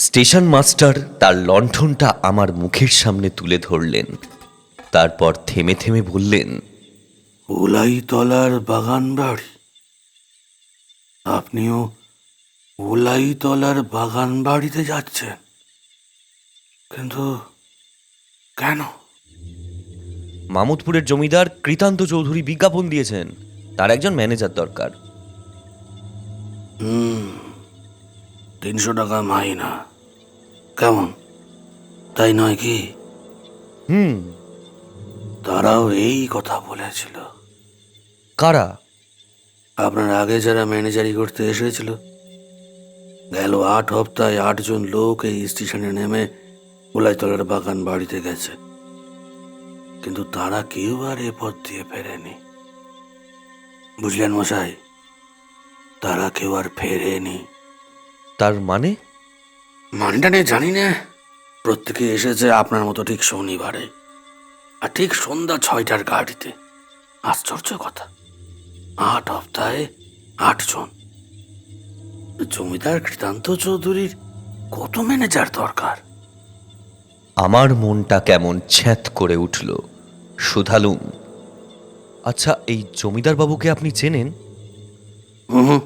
Station master তার লণ্ঠনটা আমার মুখের সামনে তুলে ধরলেন। তারপর থেমে থেমে বললেন, উলাইতলার বাগান বাড়ি? আপনিও উলাইতলার বাগান বাড়িতে যাচ্ছেন? কিন্তু কেন? মামুদপুরের জমিদার কৃতান্ত চৌধুরী বিজ্ঞাপন দিয়েছেন, তার একজন ম্যানেজার দরকার। 300 টাকা মাইনা কেমন, তাই নয় কি? হুম। তারাও এই কথা বলেছিল। কারা? আপনার আগে যারা ম্যানেজারি করতে এসেছিল। গেল 8 সপ্তাহে 8 জন লোক এই স্টেশনে নেমে উলাইতলার বাগান বাড়িতে গেছে, কিন্তু তারা কেউ আর এ পথ দিয়ে ফেরেনি। বুঝলেন মশাই, তারা কেউ আর ফেরেনি। তার মানে? মানটা নেই জানি না, প্রত্যেকে এসেছে আপনার মতো ঠিক শনিবারে, আর ঠিক সন্ধ্যা 6টার গাড়িতে। আশ্চর্য কথা, 8 সপ্তাহে 8 জন। জমিদার কৃতান্ত চৌধুরীর কত ম্যানেজার দরকার? আমার মনটা কেমন ছ্যাঁত করে উঠল। শুধালুম, আচ্ছা, এই জমিদার বাবুকে আপনি চেনেন? হুম,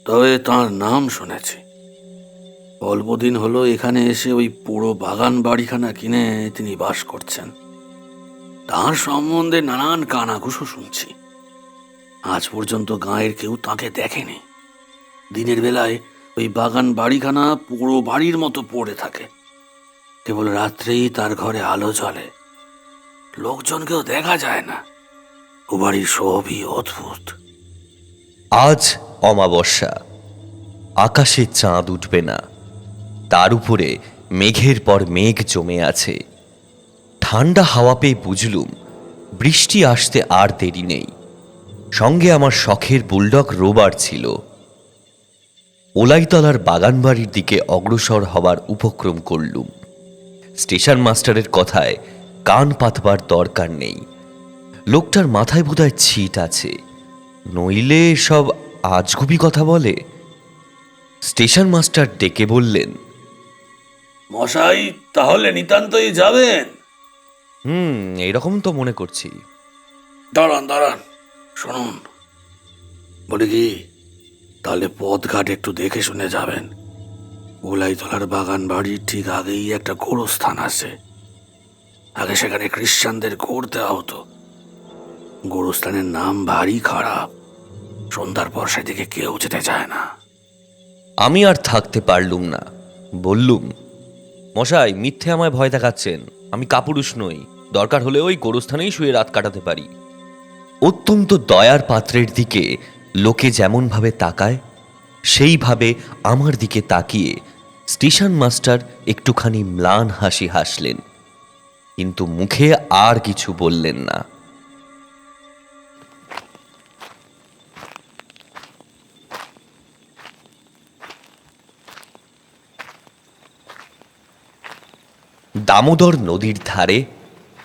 তবে তার নাম শুনেছি। অল্পদিন হলো এখানে এসে ওই পুরো বাগান বাড়িখানা কিনে তিনি বাস করছেন। তার সম্বন্ধে নানান কানাঘুষো শুনছি। আজ পর্যন্ত গাঁয়ের কেউ তাকে দেখেনি। দিনের বেলায় ওই বাগান বাড়িখানা পুরো বাড়ির মতো পড়ে থাকে, কেবল রাত্রেই তার ঘরে আলো জ্বলে। লোকজনকেও দেখা যায় না। ও বাড়ির সবই অদ্ভুত। আজ অমাবস্যা, আকাশে চাঁদ উঠবে না, তার উপরে মেঘের পর মেঘ জমে আছে। ঠান্ডা হাওয়া পেয়ে বুঝলুম বৃষ্টি আসতে আর দেরি নেই। সঙ্গে আমার শখের বুলডগ রোবার ছিল। ওলাইতলার বাগানবাড়ির দিকে অগ্রসর হবার উপক্রম করলুম। স্টেশন মাস্টারের কথায় কান পাতবার দরকার নেই। লোকটার মাথায় বোধহয় ছিট আছে, নইলে সব আজগুবি কথা বলে। স্টেশন মাস্টার ডেকে বললেন, মশাই, তাহলে নিতান্তই যাবেন? এরকম তো মনে করছি। দাঁড়ান দাঁড়ান, শুনুন। বলি কি, তাহলে পথঘাট একটু দেখে শুনে যাবেন। উলাইতলার বাগান বাড়ির ঠিক আগেই একটা গোরস্থান আছে। আগে সেখানে খ্রিস্টানদের গোর দেওয়া হতো। গোরস্থানের নাম ভারী খারাপ, সন্ধ্যার পর সেদিকে কেউ যেতে চায় না। আমি আর থাকতে পারলুম না, বললুম, মশাই, মিথ্যে আমায় ভয় দেখাচ্ছেন। আমি কাপুরুষ নই, দরকার হলে ওই গোরস্থানেই শুয়ে রাত কাটাতে পারি। অত্যন্ত দয়ার পাত্রের দিকে লোকে যেমনভাবে তাকায়, সেইভাবে আমার দিকে তাকিয়ে স্টেশন মাস্টার একটুখানি ম্লান হাসি হাসলেন, কিন্তু মুখে আর কিছু বললেন না। দামোদর নদীর ধারে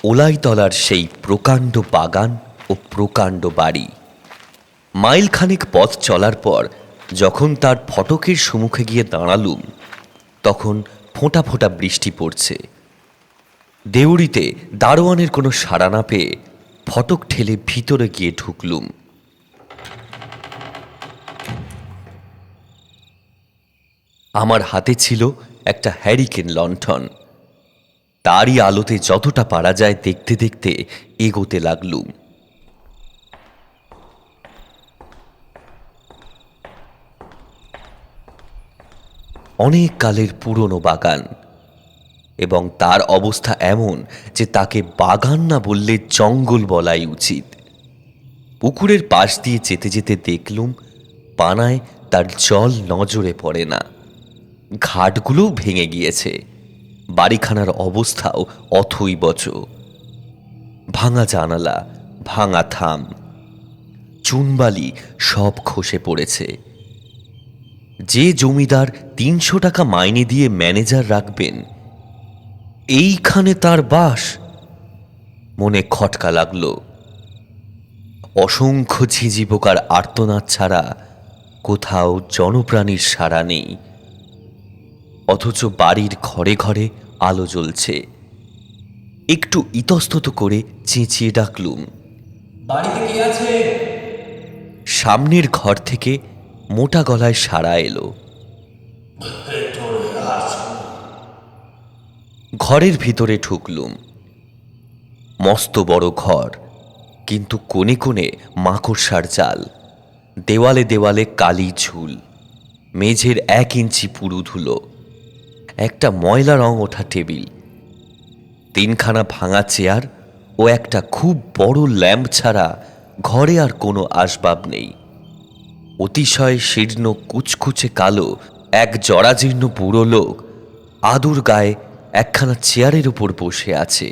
ওলাইতলার সেই প্রকাণ্ড বাগান ও প্রকাণ্ড বাড়ি। মাইলখানেক পথ চলার পর যখন তার ফটকের সম্মুখে গিয়ে দাঁড়ালুম, তখন ফোঁটা ফোঁটা বৃষ্টি পড়ছে। দেউড়িতে দারোয়ানের কোনো সাড়া না পেয়ে ফটক ঠেলে ভিতরে গিয়ে ঢুকলুম। আমার হাতে ছিল একটা হ্যারিকেন লণ্ঠন। তারই আলোতে যতটা পারা যায় দেখতে দেখতে এগোতে লাগলুম। অনেক কালের পুরনো বাগান, এবং তার অবস্থা এমন যে তাকে বাগান না বললে জঙ্গল বলাই উচিত। পুকুরের পাশ দিয়ে যেতে যেতে দেখলুম পানায় তার জল নজরে পড়ে না, ঘাটগুলোও ভেঙে গিয়েছে। বাড়িখানার অবস্থাও অথৈবচ। ভাঙা জানালা, ভাঙা থাম, চুনবালি সব খসে পড়েছে। যে জমিদার 300 টাকা মাইনে দিয়ে ম্যানেজার রাখবেন, এইখানে তার বাস? মনে খটকা লাগলো। অসংখ্য ঝিঁঝি পোকার আর্তনাদ ছাড়া কোথাও জনপ্রাণীর সাড়া নেই। অথচ বাড়ির ঘরে ঘরে আলো জ্বলছে। একটু ইতস্তত করে চেঁচিয়ে ডাকলুম, বাড়িতে কে আছে? সামনের ঘর থেকে মোটা গলায় সাড়া এলো। ঘরের ভিতরে ঢুকলুম। মস্ত বড় ঘর, কিন্তু কোণে কোণে মাকড়সার জাল, দেওয়ালে দেওয়ালে কালি ঝুল, মেঝের 1 ইঞ্চি পুরু ধুলো, একটা ময়লা রং ওঠা টেবিল, 3খানা ভাঙা চেয়ার ও একটা খুব বড় ল্যাম্প ছাড়া ঘরে আর কোনো আসবাব নেই। অতিশয় শীর্ণ কুচকুচে কালো এক জরাজীর্ণ বুড়ো লোক আদুর গায়ে একখানা চেয়ারের উপর বসে আছে।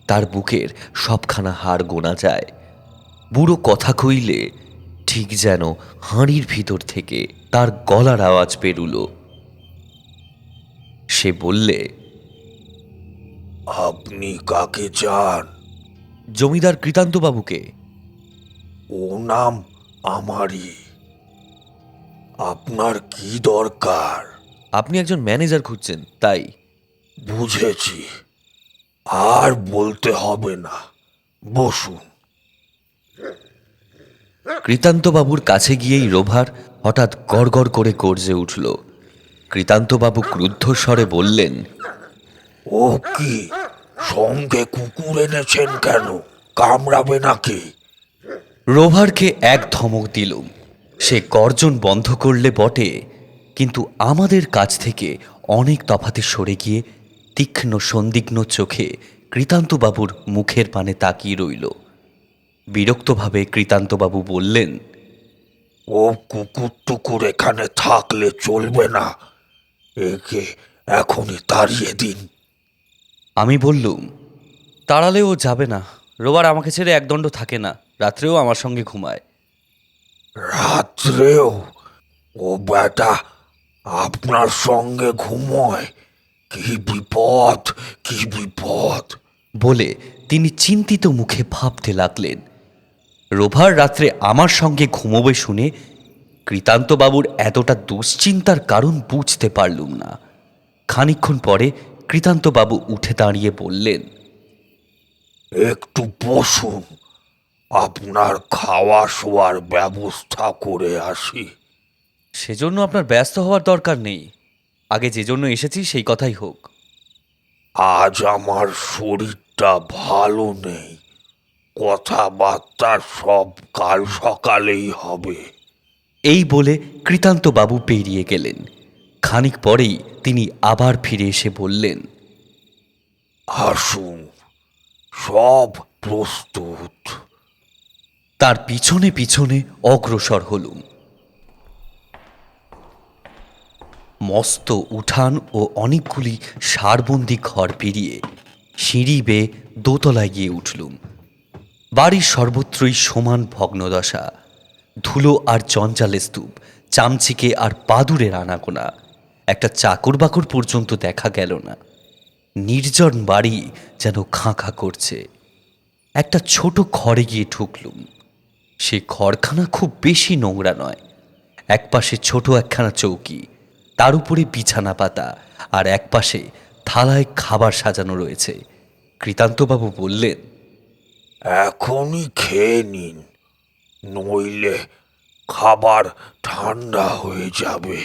তার বুকের সবখানা হাড় গোনা যায়। বুড়ো কথা কইলে ঠিক যেন হাঁড়ির ভিতর থেকে তার গলার আওয়াজ বেরুল। সে বললে, আপনি কাকে চান? জমিদার কৃতান্তবাবুকে। ও নাম আমারই। আপনার কি দরকার? আপনি একজন ম্যানেজার খুঁজছেন, তাই। বুঝেছি, আর বলতে হবে না, বসুন। কৃতান্তবাবুর কাছে গিয়েই রোভার হঠাৎ গড়গড় করে গর্জে উঠল। কৃতান্তবাবু ক্রুদ্ধ স্বরে বললেন, ও কি, সঙ্গে কুকুর এনেছেন কেন? কামড়াবে নাকি? রোভারকে এক ধমক দিলুম। সে গর্জন বন্ধ করলে বটে, কিন্তু আমাদের কাছ থেকে অনেক তফাতে সরে গিয়ে তীক্ষ্ণ সন্দিগ্ধ চোখে কৃতান্তবাবুর মুখের পানে তাকিয়ে রইল। বিরক্তভাবে কৃতান্তবাবু বললেন, ও কুকুর টুকুর এখানে থাকলে চলবে না, একে এখনই তাড়িয়ে দিন। আমি বললুম, তাড়ালে ও যাবে না। রোভার আমাকে ছেড়ে একদণ্ড থাকে না, রাত্রেও আমার সঙ্গে ঘুমায়। রাত্রেও? ও বেটা আপনার সঙ্গে ঘুমোয়? কি বিপদ, কি বিপদ! বলে তিনি চিন্তিত মুখে ভাবতে লাগলেন। রোভার রাত্রে আমার সঙ্গে ঘুমোবে শুনে কৃতান্তবাবুর এতটা দুশ্চিন্তার কারণ বুঝতে পারলুম না। খানিকক্ষণ পরে কৃতান্তবাবু উঠে দাঁড়িয়ে বললেন, একটু বসুন, আপনার খাওয়া শোয়ার ব্যবস্থা করে আসি। সেজন্য আপনার ব্যস্ত হওয়ার দরকার নেই। আগে যে জন্য এসেছি সেই কথাই হোক। আজ আমার শরীরটা ভালো নেই, কথাবার্তা সব কাল সকালেই হবে। এই বলে কৃতান্তবাবু বেরিয়ে গেলেন। খানিক পরেই তিনি আবার ফিরে এসে বললেন, আসুন, সব প্রস্তুত। তার পিছনে পিছনে অগ্রসর হলুম। মস্ত উঠান ও অনেকগুলি সারবন্দি ঘর পেরিয়ে সিঁড়ি বেয়ে দোতলায় গিয়ে উঠলুম। বাড়ির সর্বত্রই সমান ভগ্নদশা, ধুলো আর জঞ্জালের স্তূপ, চামচিকে আর বাদুরের আনাগোনা। একটা চাকর বাকর পর্যন্ত দেখা গেল না। নির্জন বাড়ি যেন খাঁ খাঁ করছে। একটা ছোট ঘরে গিয়ে ঢুকলুম। সে ঘরখানা খুব বেশি নোংরা নয়। একপাশে ছোট একখানা চৌকি, তার উপরে বিছানা পাতা, আর একপাশে থালায় খাবার সাজানো রয়েছে। কৃতান্তবাবু বললেন, এখনই খেয়ে নিন, নইলে খাবার ঠান্ডা হয়ে যাবে।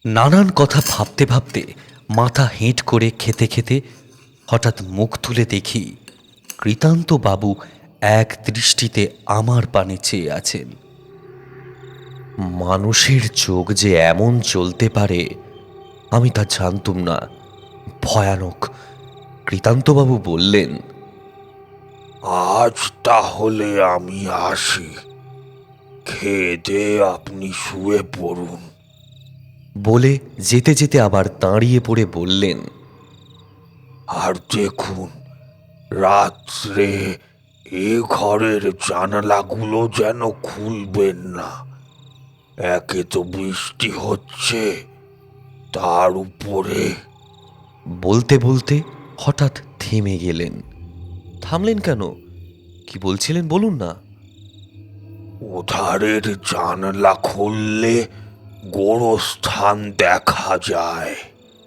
নানান কথা ভাবতে ভাবতে মাথা হেঁট করে খেতে খেতে হঠাৎ মুখ তুলে দেখি কৃতান্তবাবু এক দৃষ্টিতে আমার পানে চেয়ে আছেন। মানুষের চোখ যে এমন চলতে পারে আমি তা জানতুম না। ভয়ানক। কৃতান্তবাবু বললেন, আজ তাহলে আমি আসি, খেয়ে দিয়ে আপনি শুয়ে পড়ুন। বলে যেতে যেতে আবার দাঁড়িয়ে পড়ে বললেন, আর দেখুন, রাত্রে এ ঘরের জানালাগুলো যেন খুলবেন না। একে তো বৃষ্টি হচ্ছে, তার উপরে। বলতে বলতে হঠাৎ থেমে গেলেন। থামলেন কেন? কি বলছিলেন বলুন না। ওধারের জানলা খুললে গোরস্থান দেখা যায়।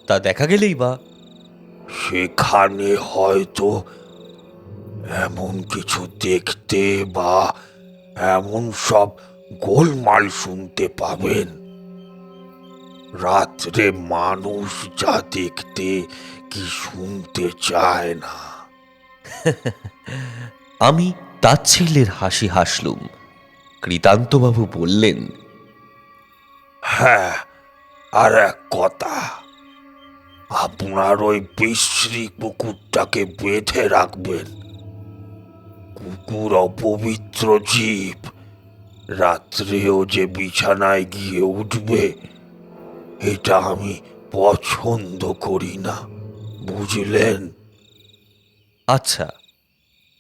তা দেখা গেলেই বা। সেখানে হয়তো এমন কিছু দেখতে বা এমন সব গোলমাল শুনতে পাবেন, রাত্রে মানুষ যা দেখতে কি শুনতে চায় না। আমি তাচ্ছিল্যের হাসি হাসলুম। কৃতান্তবাবু বললেন, হ্যাঁ, আর এক কথা, আপনার ওই বিশ্রী কুকুরটাকে বেঁধে রাখবেন। কুকুর অপবিত্র জীব, রাত্রেও যে বিছানায় গিয়ে উঠবে এটা আমি পছন্দ করি না, বুঝলেন? আচ্ছা।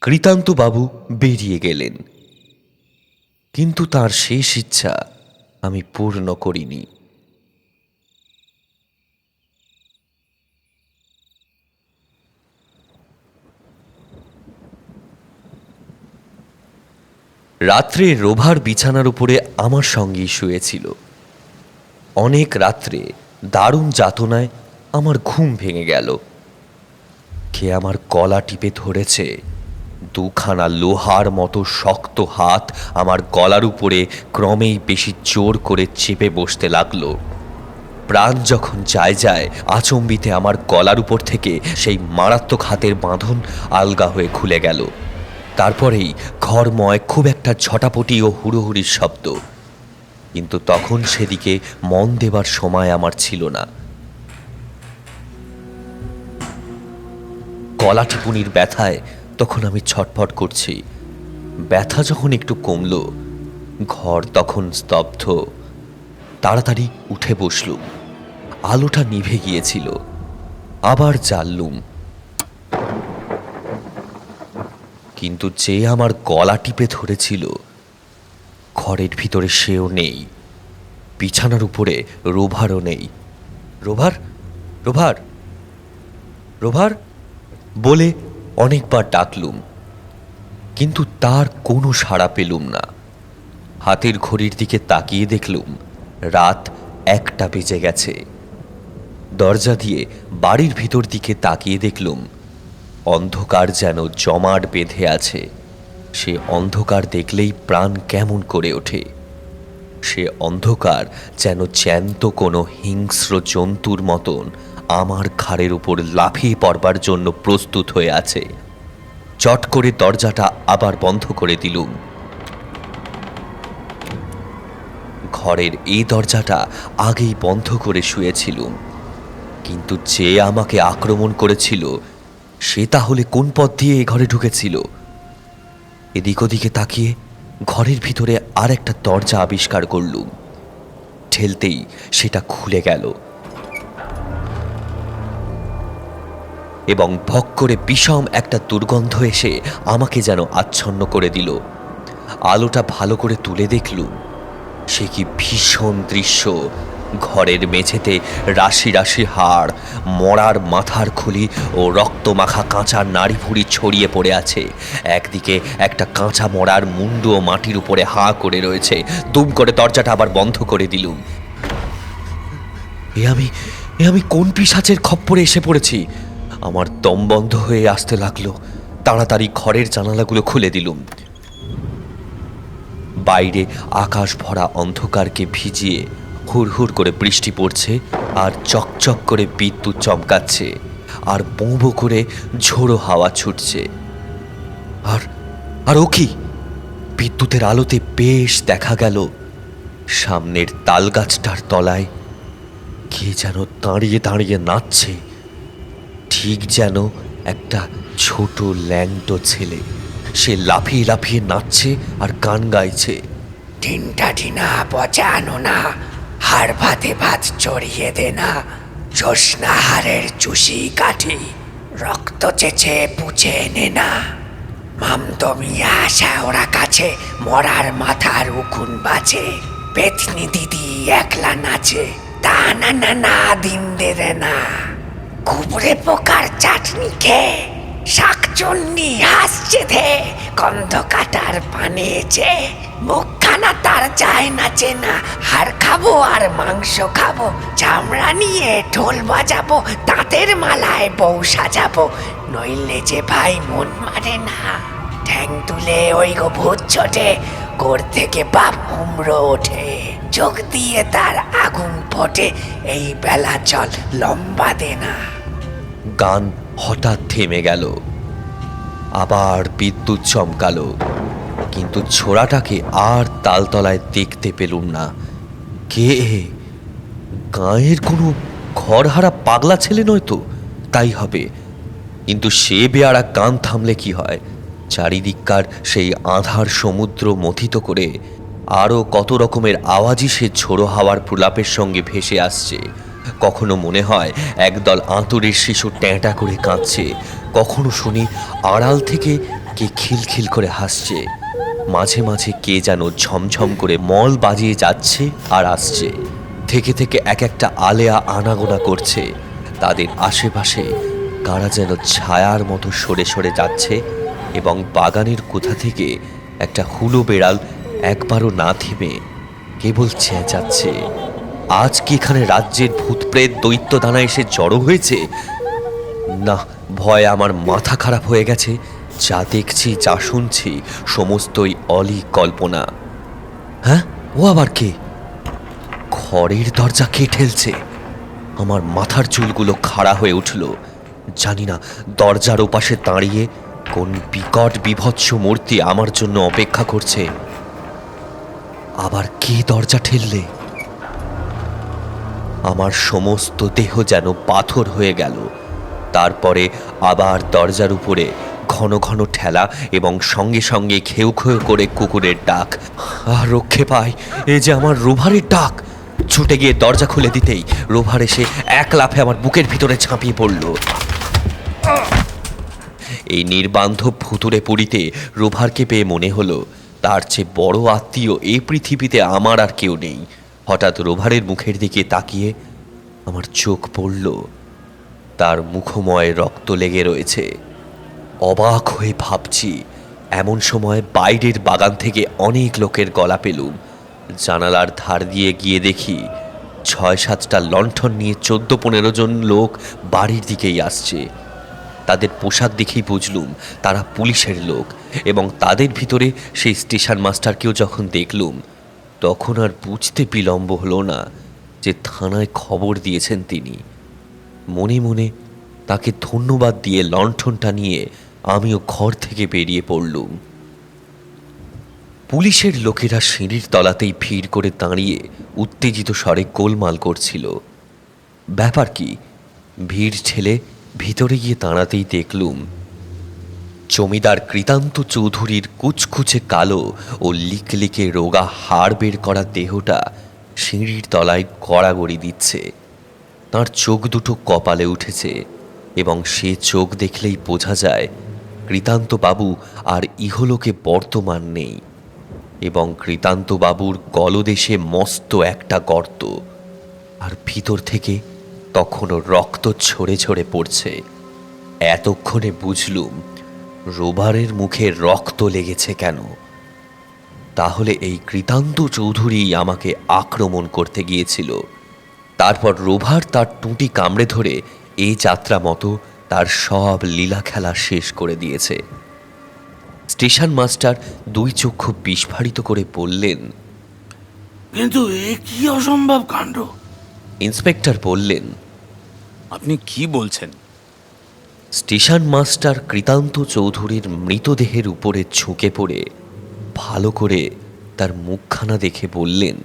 কৃতান্তবাবু বেরিয়ে গেলেন, কিন্তু তার শেষ ইচ্ছা আমি পূর্ণ করিনি। রাত্রে রোভার বিছানার উপরে আমার সঙ্গেই শুয়েছিল। অনেক রাত্রে দারুণ যাতনায় আমার ঘুম ভেঙে গেল। কে আমার গলা টিপে ধরেছে, দুখানা লোহার মতো শক্ত হাত আমার গলার উপরে ক্রমেই বেশি জোর করে চেপে বসতে লাগলো। প্রাণ যখন যায় আচম্বিতে আমার গলার উপর থেকে সেই মারাত্মক হাতের বাঁধন আলগা হয়ে খুলে গেল। তারপরেই ঘরময় খুব একটা ঝটাপটি ও হুড়োহুড়ির শব্দ, কিন্তু তখন সেদিকে মন দেবার সময় আমার ছিল না। গলা টিপুনির ব্যথায় তখন আমি ছটফট করছি। ব্যথা যখন একটু কমল, ঘর তখন স্তব্ধ। তাড়াতাড়ি উঠে বসলুম। আলোটা নিভে গিয়েছিল, আবার জ্বাললুম। কিন্তু যে আমার গলা টিপে ধরেছিল, ঘরের ভিতরে সেও নেই, বিছানার উপরে রোভারও নেই। রোভার, রোভার, রোভার বলে অনেকবার ডাকলুম, কিন্তু তার কোনো সাড়া পেলুম না। হাতের ঘড়ির দিকে তাকিয়ে দেখলুম রাত 1টা বেজে গেছে। দরজা দিয়ে বাড়ির ভিতর দিকে তাকিয়ে দেখলুম অন্ধকার যেন জমাট বেঁধে আছে। সে অন্ধকার দেখলেই প্রাণ কেমন করে ওঠে। সে অন্ধকার যেন জ্যান্ত কোনো হিংস্র জন্তুর মতন আমার ঘাড়ের উপর লাফিয়ে পড়বার জন্য প্রস্তুত হয়ে আছে। চট করে দরজাটা আবার বন্ধ করে দিলুম। ঘরের এই দরজাটা আগেই বন্ধ করে শুয়েছিলুম, কিন্তু যে আমাকে আক্রমণ করেছিল সে তাহলে কোন পথ দিয়ে এ ঘরে ঢুকেছিল? এদিক ওদিকে তাকিয়ে ঘরের ভিতরে আর একটা দরজা আবিষ্কার করলুম। ঠেলতেই সেটা খুলে গেল এবং ভক করে বিষম একটা দুর্গন্ধ এসে আমাকে যেন আচ্ছন্ন করে দিল। আলোটা ভালো করে তুলে দেখলুম সে কি ভীষণ দৃশ্য। ঘরের মেঝেতে রাশি রাশি হাড়, মরার মাথার খুলি ও রক্তমাখা কাঁচা নাড়ি ভুড়ি ছড়িয়ে পড়ে আছে। একদিকে একটা কাঁচা মরার মুন্ডুও মাটির উপরে হাঁ করে রয়েছে। দুম করে দরজাটা আবার বন্ধ করে দিলুম। এ আমি কোন পিশাচের খপ্পরে এসে পড়েছি? আমার দম বন্ধ হয়ে আসতে লাগলো। তাড়াতাড়ি ঘরের জানালাগুলো খুলে দিলুম। বাইরে আকাশ ভরা অন্ধকারকে ভিজিয়ে হুড়হুড় করে বৃষ্টি পড়ছে, আর চকচক করে বিদ্যুৎ চমকাচ্ছে, আর বোঁ বোঁ করে ঝোড়ো হাওয়া ছুটছে। আর ও কি, বিদ্যুতের আলোতে বেশ দেখা গেল সামনের তাল গাছটার তলায় কে যেন দাঁড়িয়ে দাঁড়িয়ে নাচছে, ঠিক যেন একটা ছোট ল্যাংটো ছেলে। সে লাফিয়ে লাফিয়ে নাচছে আর গান গাইছে। তিনটা টিনা পচানো না, হাড় ভাতে ভাত চড়িয়ে দে না, জ্যোৎস্নাহারের চুষি কাঠি, রক্ত চেঁচে পুছে নে না, মামদমিয়া শাওরা কাছে মরার মাথার উকুন বাজে, পেতনি দিদি একলা নাচে, তা না না না দিন দে রে না, কুবড়ে পোকার চাটনি খেয়ে শাকচুন্নি হাসছে ধে, গন্ধ কাটার পানে যে মুখখানা না তার যায় না চেনা। হাড় খাবো আর মাংস খাবো, চামড়া নিয়ে ঢোল বাজাবো, তাঁতের মালায় বউ সাজাবো, নইলে যে ভাই মন মানে না। ঠ্যাং তুলে ওই গো ভূত ছোটে, গোড় থেকে বাপ হুমড়ো ওঠে, চোখ দিয়ে তার আগুন ফোটে, এই বেলা চল লম্বা দে না। গান হঠাৎ থেমে গেল, আবার বিদ্যুৎ চমকালো, কিন্তু ছোড়াটাকে আর তালতলায় দেখতে পেলুম না। কে? গাঁয়ের কোনো ঘরহারা পাগলা ছেলে নয় তো? তাই হবে, কিন্তু সে বেয়ারা গান থামলে কি হয়? চারিদিককার সেই আঁধার সমুদ্র মথিত করে আরও কত রকমের আওয়াজই সে ঝোড়ো হাওয়ার প্রলাপের সঙ্গে ভেসে আসছে। কখনো মনে হয় একদল আঁতুড়ের শিশু ট্যাঁটা করে কাঁদছে, কখনো শুনি আড়াল থেকে কে খিলখিল করে হাসছে, মাঝে মাঝে কে যেন ঝমঝম করে মল বাজিয়ে যাচ্ছে আর আসছে, থেকে থেকে এক একটা আলেয়া আনাগোনা করছে। তাদের আশেপাশে কারা যেন ছায়ার মতো সরে সরে যাচ্ছে, এবং বাগানের কোথা থেকে একটা হুলো বেড়াল একবারও না থেমে কেবল চেঁচাচ্ছে। আজ কি এখানে রাজ্যের ভূতপ্রেত দৈত্য দানা এসে জড়ো হয়েছে? না, ভয় আমার মাথা খারাপ হয়ে গেছে। যা দেখছি, যা শুনছি, সমস্তই অলি কল্পনা। হ্যাঁ, ও আবার কে? ঘরের দরজা কে ঠেলছে? আমার মাথার চুলগুলো খাড়া হয়ে উঠল। জানি না দরজার ওপাশে দাঁড়িয়ে কোন বিকট বিভৎস মূর্তি আমার জন্য অপেক্ষা করছে। আবার কে দরজা ঠেললে? আমার সমস্ত দেহ যেন পাথর হয়ে গেল। তারপরে আবার দরজার উপরে ঘন ঘন ঠেলা, এবং সঙ্গে সঙ্গে খেউ খেউ করে কুকুরের ডাক। আর রক্ষে পাই, এ যে আমার রোভারের ডাক। ছুটে গিয়ে দরজা খুলে দিতেই রোভার এসে এক লাফে আমার বুকের ভিতরে ঝাঁপিয়ে পড়ল। এই নির্বান্ধব ভুতুরে পুরীতে রোভারকে পেয়ে মনে হলো তার চেয়ে বড় আত্মীয় এই পৃথিবীতে আমার আর কেউ নেই। হঠাৎ রোভারের মুখের দিকে তাকিয়ে আমার চোখ পড়ল, তার মুখময় রক্ত লেগে রয়েছে। অবাক হয়ে ভাবছি, এমন সময় বাইরের বাগান থেকে অনেক লোকের গলা পেলুম। জানালার ধার দিয়ে গিয়ে দেখি 6-7টা লণ্ঠন নিয়ে 14-15 জন লোক বাড়ির দিকেই আসছে। তাদের পোশাক দেখেই বুঝলুম তারা পুলিশের লোক, এবং তাদের ভিতরে সেই স্টেশন মাস্টারকেও যখন দেখলুম, তখন আর বুঝতে বিলম্ব হলো না যে থানায় খবর দিয়েছেন তিনি। মনে মনে তাকে ধন্যবাদ দিয়ে লণ্ঠনটা নিয়ে আমিও ঘর থেকে বেরিয়ে পড়লুম। পুলিশের লোকেরা সিঁড়ির তলাতেই ভিড় করে দাঁড়িয়ে উত্তেজিত স্বরে গোলমাল করছিল। ব্যাপার কি? ভিড় ঠেলে ভিতরে গিয়ে দাঁড়াতেই দেখলুম জমিদার কৃতান্ত চৌধুরীর কুচকুচে কালো ও লিকলিকে রোগা হাড় বের করা দেহটা সিঁড়ির তলায় গড়াগড়ি দিচ্ছে। তার চোখ দুটো কপালে উঠেছে, এবং সে চোখ দেখলেই বোঝা যায় কৃতান্ত বাবু আর ইহলোকে বর্তমান নেই, এবং কৃতান্ত বাবুর গলদেশে মস্ত একটা গর্ত, আর ভিতর থেকে তখনও রক্ত ঝরে ঝরে পড়ছে। এতক্ষণে বুঝলুম রোভারের মুখে রক্ত লেগেছে কেন। তাহলে এই কৃতান্ত চৌধুরী আমাকে আক্রমণ করতে গিয়েছিল। তারপর রোভার তার টুঁটি কামড়ে ধরে এই যাত্রা মতো তার সব লীলা খেলা শেষ করে দিয়েছে। স্টেশন মাস্টার দুই চক্ষু বিস্ফারিত করে বললেন, কিন্তু এ কি অসম্ভব কাণ্ড! ইন্সপেক্টর বললেন, আপনি কি বলছেন? স্টেশন মাস্টার কৃতান্ত চৌধুরীর মৃতদেহের উপরে ঝুঁকে পড়ে ভালো করে তার মুখখানা দেখে বললেন,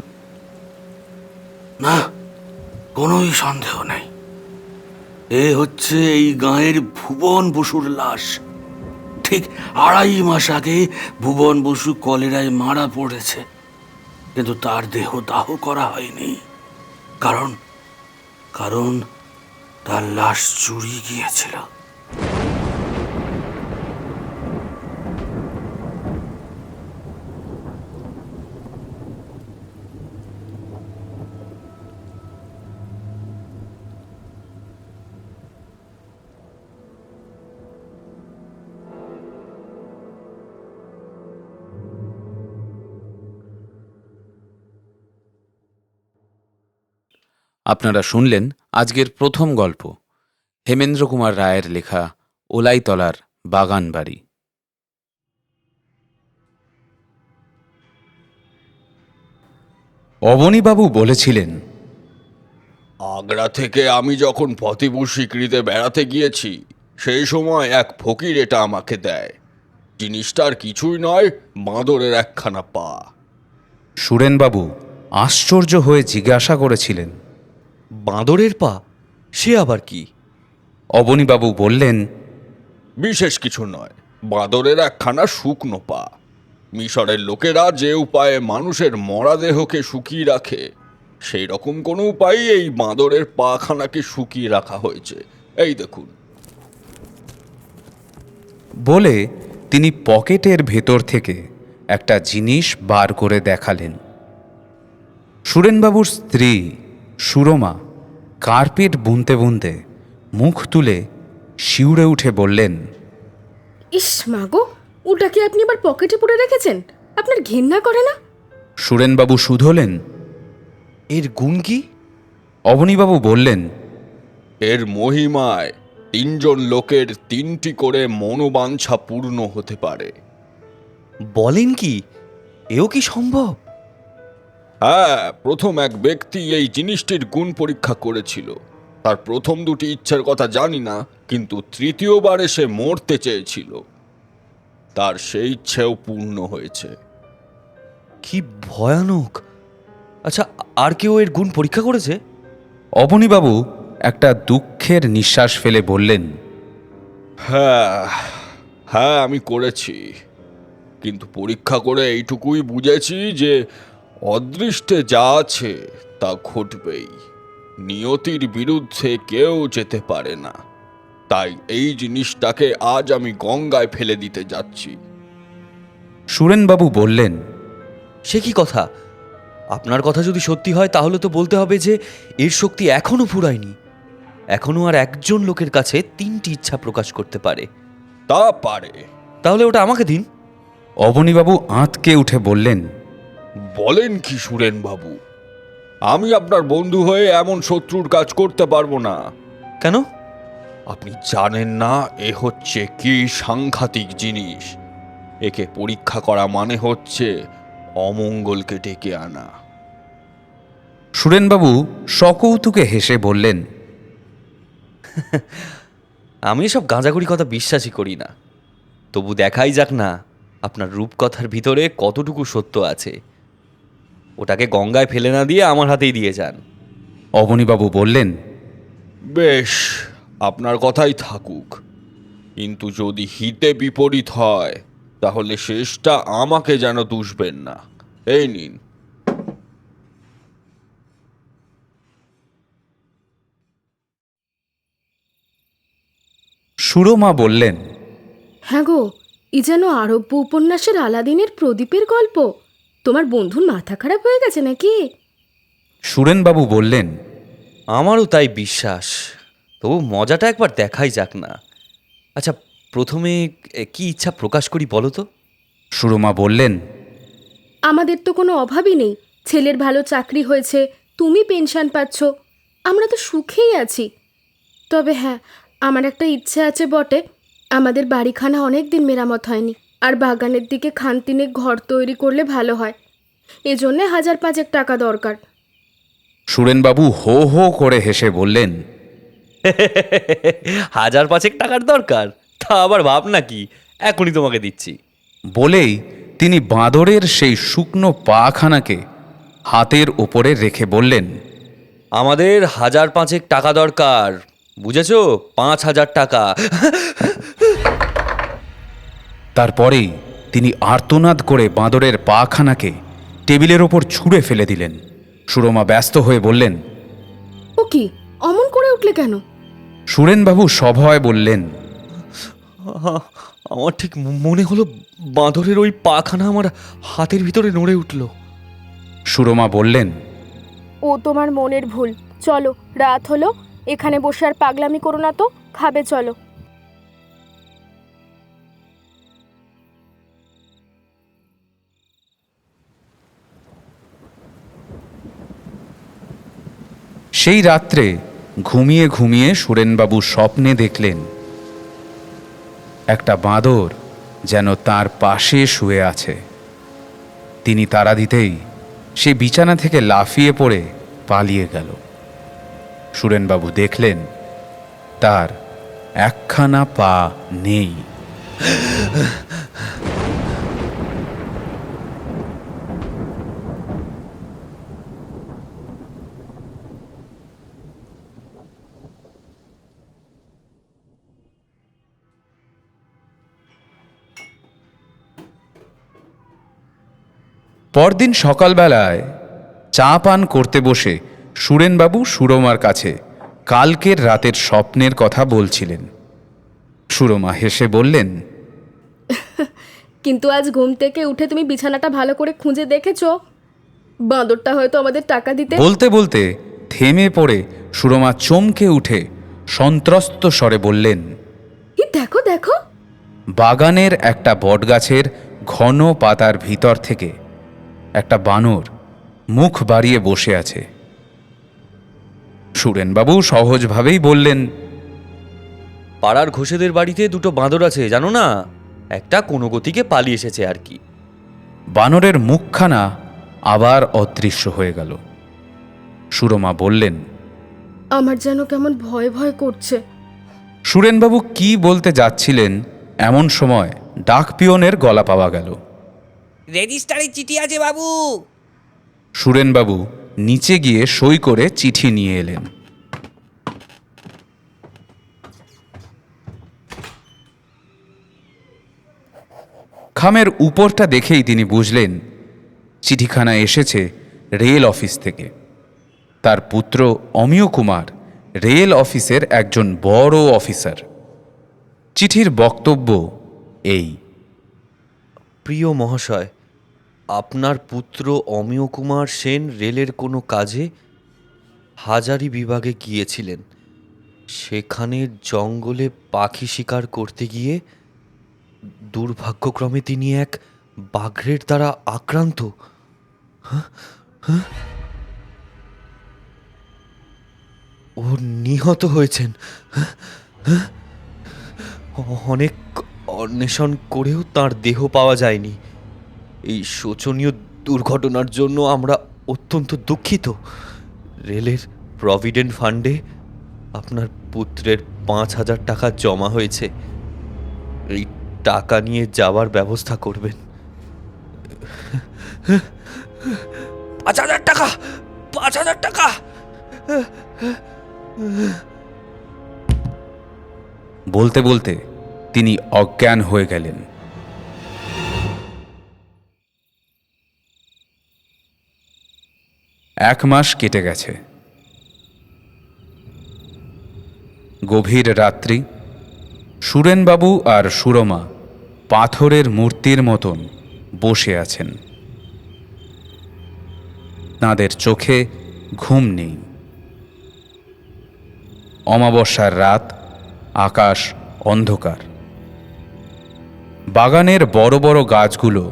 না, কোনোই সন্দেহ নেই, এ হচ্ছে এই গাঁয়ের ভুবন বসুর লাশ। ঠিক 2.5 মাস আগে ভুবন বসু কলেরায় মারা পড়েছে, কিন্তু তার দেহ দাহ করা হয়নি। কারণ কারণ তার লাশ চুরি গিয়েছিল। আপনারা শুনলেন আজকের প্রথম গল্প, হেমেন্দ্র কুমার রায়ের লেখা ওলাইতলার বাগান বাড়ি। অবনীবাবু বলেছিলেন, আগ্রা থেকে আমি যখন ফতেপুর সিকরিতে বেড়াতে গিয়েছি সেই সময় এক ফকির এটা আমাকে দেয়। জিনিসটার কিছুই নয়, বাঁদরের একখানা পা। সুরেনবাবু আশ্চর্য হয়ে জিজ্ঞাসা করেছিলেন। বাঁদরের পা? সে আবার কি? অবনীবাবু বললেন, বিশেষ কিছু নয়, বাঁদরের একখানা শুকনো পা। মিশরের লোকেরা যে উপায়ে মানুষের মরা দেহকে শুকিয়ে রাখে, সেই রকম কোনো উপায়ে এই বাঁদরের পাখানাকে শুকিয়ে রাখা হয়েছে। এই দেখুন। বলে তিনি পকেটের ভেতর থেকে একটা জিনিস বার করে দেখালেন। সুরেনবাবুর স্ত্রী সুরমা কার্পেট বুনতে বুনতে মুখ তুলে শিউরে উঠে বললেন, ইস মাগো, ওটা কি আপনি আবার পকেটে পুরে রেখেছেন? আপনার ঘেন্না করে না? সুরেনবাবু শুধলেন। এর গুণ কি? অবনীবাবু বললেন, এর মহিমায় 3 জন লোকের 3টি করে মনোবাঞ্ছা পূর্ণ হতে পারে। বলেন কি? এও কি সম্ভব? হ্যাঁ, প্রথম এক ব্যক্তি এই জিনিসটির গুণ পরীক্ষা করেছিল। তার প্রথম 2টি ইচ্ছার কথা জানি না, কিন্তু তৃতীয়বারে সে মরতে চেয়েছিল। তার সেই ইচ্ছেও পূর্ণ হয়েছে। কি ভয়ানক! আচ্ছা, আর কেউ এর গুণ পরীক্ষা করেছে? অবনীবাবু একটা দুঃখের নিঃশ্বাস ফেলে বললেন, হ্যাঁ হ্যাঁ, আমি করেছি, কিন্তু পরীক্ষা করে এইটুকুই বুঝেছি যে অদৃষ্টে যা আছে তা ঘটবেই। নিয়তির বিরুদ্ধে কেউ যেতে পারে না। তাই এই জিনিসটাকে আজ আমি গঙ্গায় ফেলে দিতে যাচ্ছি। সুরেনবাবু বললেন, সে কি কথা? আপনার কথা যদি সত্যি হয় তাহলে তো বলতে হবে যে এর শক্তি এখনো ফুরায়নি। এখনো আর একজন লোকের কাছে 3টি ইচ্ছা প্রকাশ করতে পারে। তা পারে। তাহলে ওটা আমাকে দিন। অবনীবাবু আঁতকে উঠে বললেন, বলেন কি সুরেন বাবু, আমি আপনার বন্ধু হয়ে এমন শত্রুর কাজ করতে পারবো না। কেন? আপনি জানেন না এ হচ্ছে কি সাংঘাতিক জিনিস। একে পরীক্ষা করা মানে হচ্ছে অমঙ্গলকে ডেকে আনা। সুরেনবাবু সকৌতুকে হেসে বললেন, আমি এসব গাঁজাগুড়ি কথা বিশ্বাসই করি না। তবু দেখাই যাক না আপনার রূপকথার ভিতরে কতটুকু সত্য আছে। ওটাকে গঙ্গায় ফেলে না দিয়ে আমার হাতেই দিয়ে যান। অবনীবাবু বললেন, বেশ, আপনার কথাই থাকুক, কিন্তু যদি হিতে বিপরীত হয় তাহলে শেষটা আমাকে যেন দুষবেন না। এই নিন। সুরমা বললেন, হ্যাঁ গো, ই যেন আরব্য উপন্যাসের আলাদিনের প্রদীপের গল্প। তোমার বন্ধুর মাথা খারাপ হয়ে গেছে নাকি? সুরেনবাবু বললেন, আমারও তাই বিশ্বাস। তবু মজাটা একবার দেখাই যাক না। আচ্ছা, প্রথমে কি ইচ্ছা প্রকাশ করি বলো তো? সুরমা বললেন, আমাদের তো কোনো অভাবই নেই। ছেলের ভালো চাকরি হয়েছে, তুমি পেনশন পাচ্ছ, আমরা তো সুখেই আছি। তবে হ্যাঁ, আমার একটা ইচ্ছে আছে বটে। আমাদের বাড়িখানা অনেক দিন মেরামত হয়নি, আর বাগানের দিকে খানতিনে ঘর তৈরি করলে ভালো হয়। এজন্যে 1,000-5,000 টাকা দরকার। সুরেনবাবু হো হো করে হেসে বললেন, 1,500 টাকার দরকার? তা আবার ভাবনা কি, এখনই তোমাকে দিচ্ছি। বলেই তিনি বাঁদরের সেই শুকনো পাখানাকে হাতের ওপরে রেখে বললেন, আমাদের 1,500 টাকা দরকার, বুঝেছো? 5,000 টাকা। তারপরেই তিনি আর্তনাদ করে বাঁদরের পাখানাকে টেবিলের ওপর ছুঁড়ে ফেলে দিলেন। সুরমা ব্যস্ত হয়ে বললেন, ও কি, অমন করে উঠলে কেন? সুরেনবাবু সভয় বললেন, আমার ঠিক মনে হলো বাঁদরের ওই পাখানা আমার হাতের ভিতরে নড়ে উঠল। সুরমা বললেন, ও তোমার মনের ভুল। চলো, রাত হলো, এখানে বসে আর পাগলামি করো না তো, খাবে চলো। সেই রাত্রে ঘুমিয়ে ঘুমিয়ে সুরেনবাবু স্বপ্নে দেখলেন একটা বাঁদর যেন তার পাশে শুয়ে আছে। তিনি তাড়া দিতেই সে বিছানা থেকে লাফিয়ে পড়ে পালিয়ে গেল। সুরেনবাবু দেখলেন তার একখানা পা নেই। পরদিন সকালবেলায় চা পান করতে বসে সুরেনবাবু সুরমার কাছে কালকের রাতের স্বপ্নের কথা বলছিলেন। সুরমা হেসে বললেন, কিন্তু আজ ঘুম থেকে উঠে তুমি বিছানাটা ভালো করে খুঁজে দেখেছো? বাঁদরটা হয়তো আমাদের টাকা দিতে। বলতে বলতে থেমে পড়ে সুরমা চমকে উঠে সন্ত্রস্ত স্বরে বললেন, এই দেখো দেখো। বাগানের একটা বটগাছের ঘন পাতার ভিতর থেকে একটা বানর মুখ বাড়িয়ে বসে আছে। সুরেনবাবু সহজভাবেই বললেন, পাড়ার ঘোষেদের বাড়িতে দুটো বাঁদর আছে জানো না, একটা কোনো গতিকে পালিয়ে এসেছে আর কি। বানরের মুখখানা আবার অদৃশ্য হয়ে গেল। সুরমা বললেন, আমার যেন কেমন ভয় ভয় করছে। সুরেনবাবু কি বলতে যাচ্ছিলেন এমন সময় ডাক পিয়নের গলা পাওয়া গেল। রেজিস্টারে চিঠি আছে বাবু। সুরেনবাবু নিচে গিয়ে সই করে চিঠি নিয়ে এলেন। খামের উপরটা দেখেই তিনি বুঝলেন চিঠিখানা এসেছে রেল অফিস থেকে। তার পুত্র অমিয় কুমার রেল অফিসের একজন বড় অফিসার। চিঠির বক্তব্য এই: প্রিয় মহাশয়, আপনার পুত্র অমিয় কুমার সেন রেলের কোনো কাজে হাজারি বিভাগে গিয়েছিলেন। সেখানে জঙ্গলে পাখি শিকার করতে গিয়ে দুর্ভাগ্যক্রমে তিনি এক বাঘের দ্বারা আক্রান্ত। ও নিহত হয়েছেন। অনেক অন্বেষণ করেও তার দেহ পাওয়া যায়নি। এই শোচনীয় দুর্ঘটনার জন্য আমরা অত্যন্ত দুঃখিত। রেলের প্রভিডেন্ট ফান্ডে আপনার পুত্রের 5,000 টাকা জমা হয়েছে। এই টাকা নিয়ে যাওয়ার ব্যবস্থা করবেন। 5,000 টাকা, 5,000 টাকা। বলতে বলতে তিনি অজ্ঞান হয়ে গেলেন। এক মাস কেটে গেছে। গভীর রাত্রি। সুরেনবাবু আর সুরমা পাথরের মূর্তির মতন বসে আছেন। তাঁদের চোখে ঘুম নেই। অমাবস্যার রাত, আকাশ অন্ধকার। বাগানের বড় বড় গাছগুলো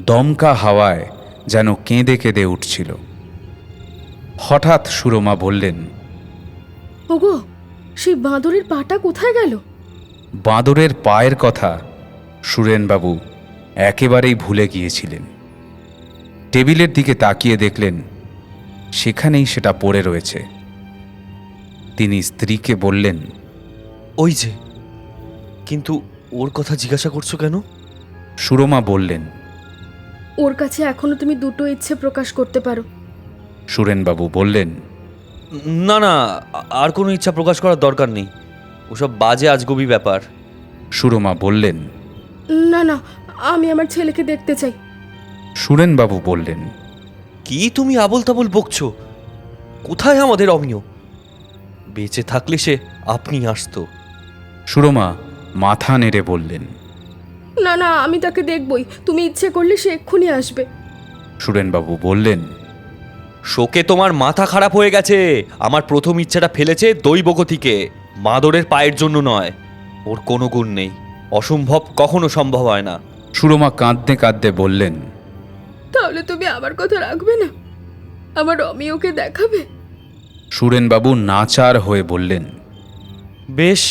দমকা হাওয়ায় যেন কেঁদে কেঁদে উঠছিল। হঠাৎ সুরমা বললেন, ওগো, সেই বাঁদরের পাটা কোথায় গেল? বাঁদরের পায়ের কথা সুরেনবাবু একেবারেই ভুলে গিয়েছিলেন। টেবিলের দিকে তাকিয়ে দেখলেন সেখানেই সেটা পড়ে রয়েছে। তিনি স্ত্রীকে বললেন, ওই যে, কিন্তু ওর কথা জিজ্ঞাসা করছো কেন? সুরমা বললেন, ওর কাছে এখনো তুমি দুটো ইচ্ছে প্রকাশ করতে পারো। সুরেনবাবু বললেন, না না, আর কোনো ইচ্ছা প্রকাশ করার দরকার নেই। ওসব বাজে আজগুবি ব্যাপার। সুরমা বললেন, না না, আমি আমার ছেলেকে দেখতে চাই। সুরেনবাবু বললেন, কি তুমি আবোল তাবোল বকছো? কোথায় আমাদের অমিয়? বেঁচে থাকলে সে আপনি আসতো। সুরমা মাথা নেড়ে বললেন, না না, আমি তাকে দেখবই। তুমি ইচ্ছে করলে সে এক্ষুনি আসবে। সুরেনবাবু বললেন, শোকে তোমার মাথা খারাপ হয়ে গেছে। আমার প্রথম ইচ্ছাটা ফেলেছে দৈবগতিকে, মাদরের পায়ের জন্য নয়। ওর কোনো গুণ নেই। অসম্ভব কখনো সম্ভব হয় না। সুরমা কাঁদতে কাঁদতে বললেন, তাহলে তুমি আমার কথা রাখবে না? আমার অমিয়কে দেখাবে? সুরেনবাবু নাচার হয়ে বললেন, বেশ,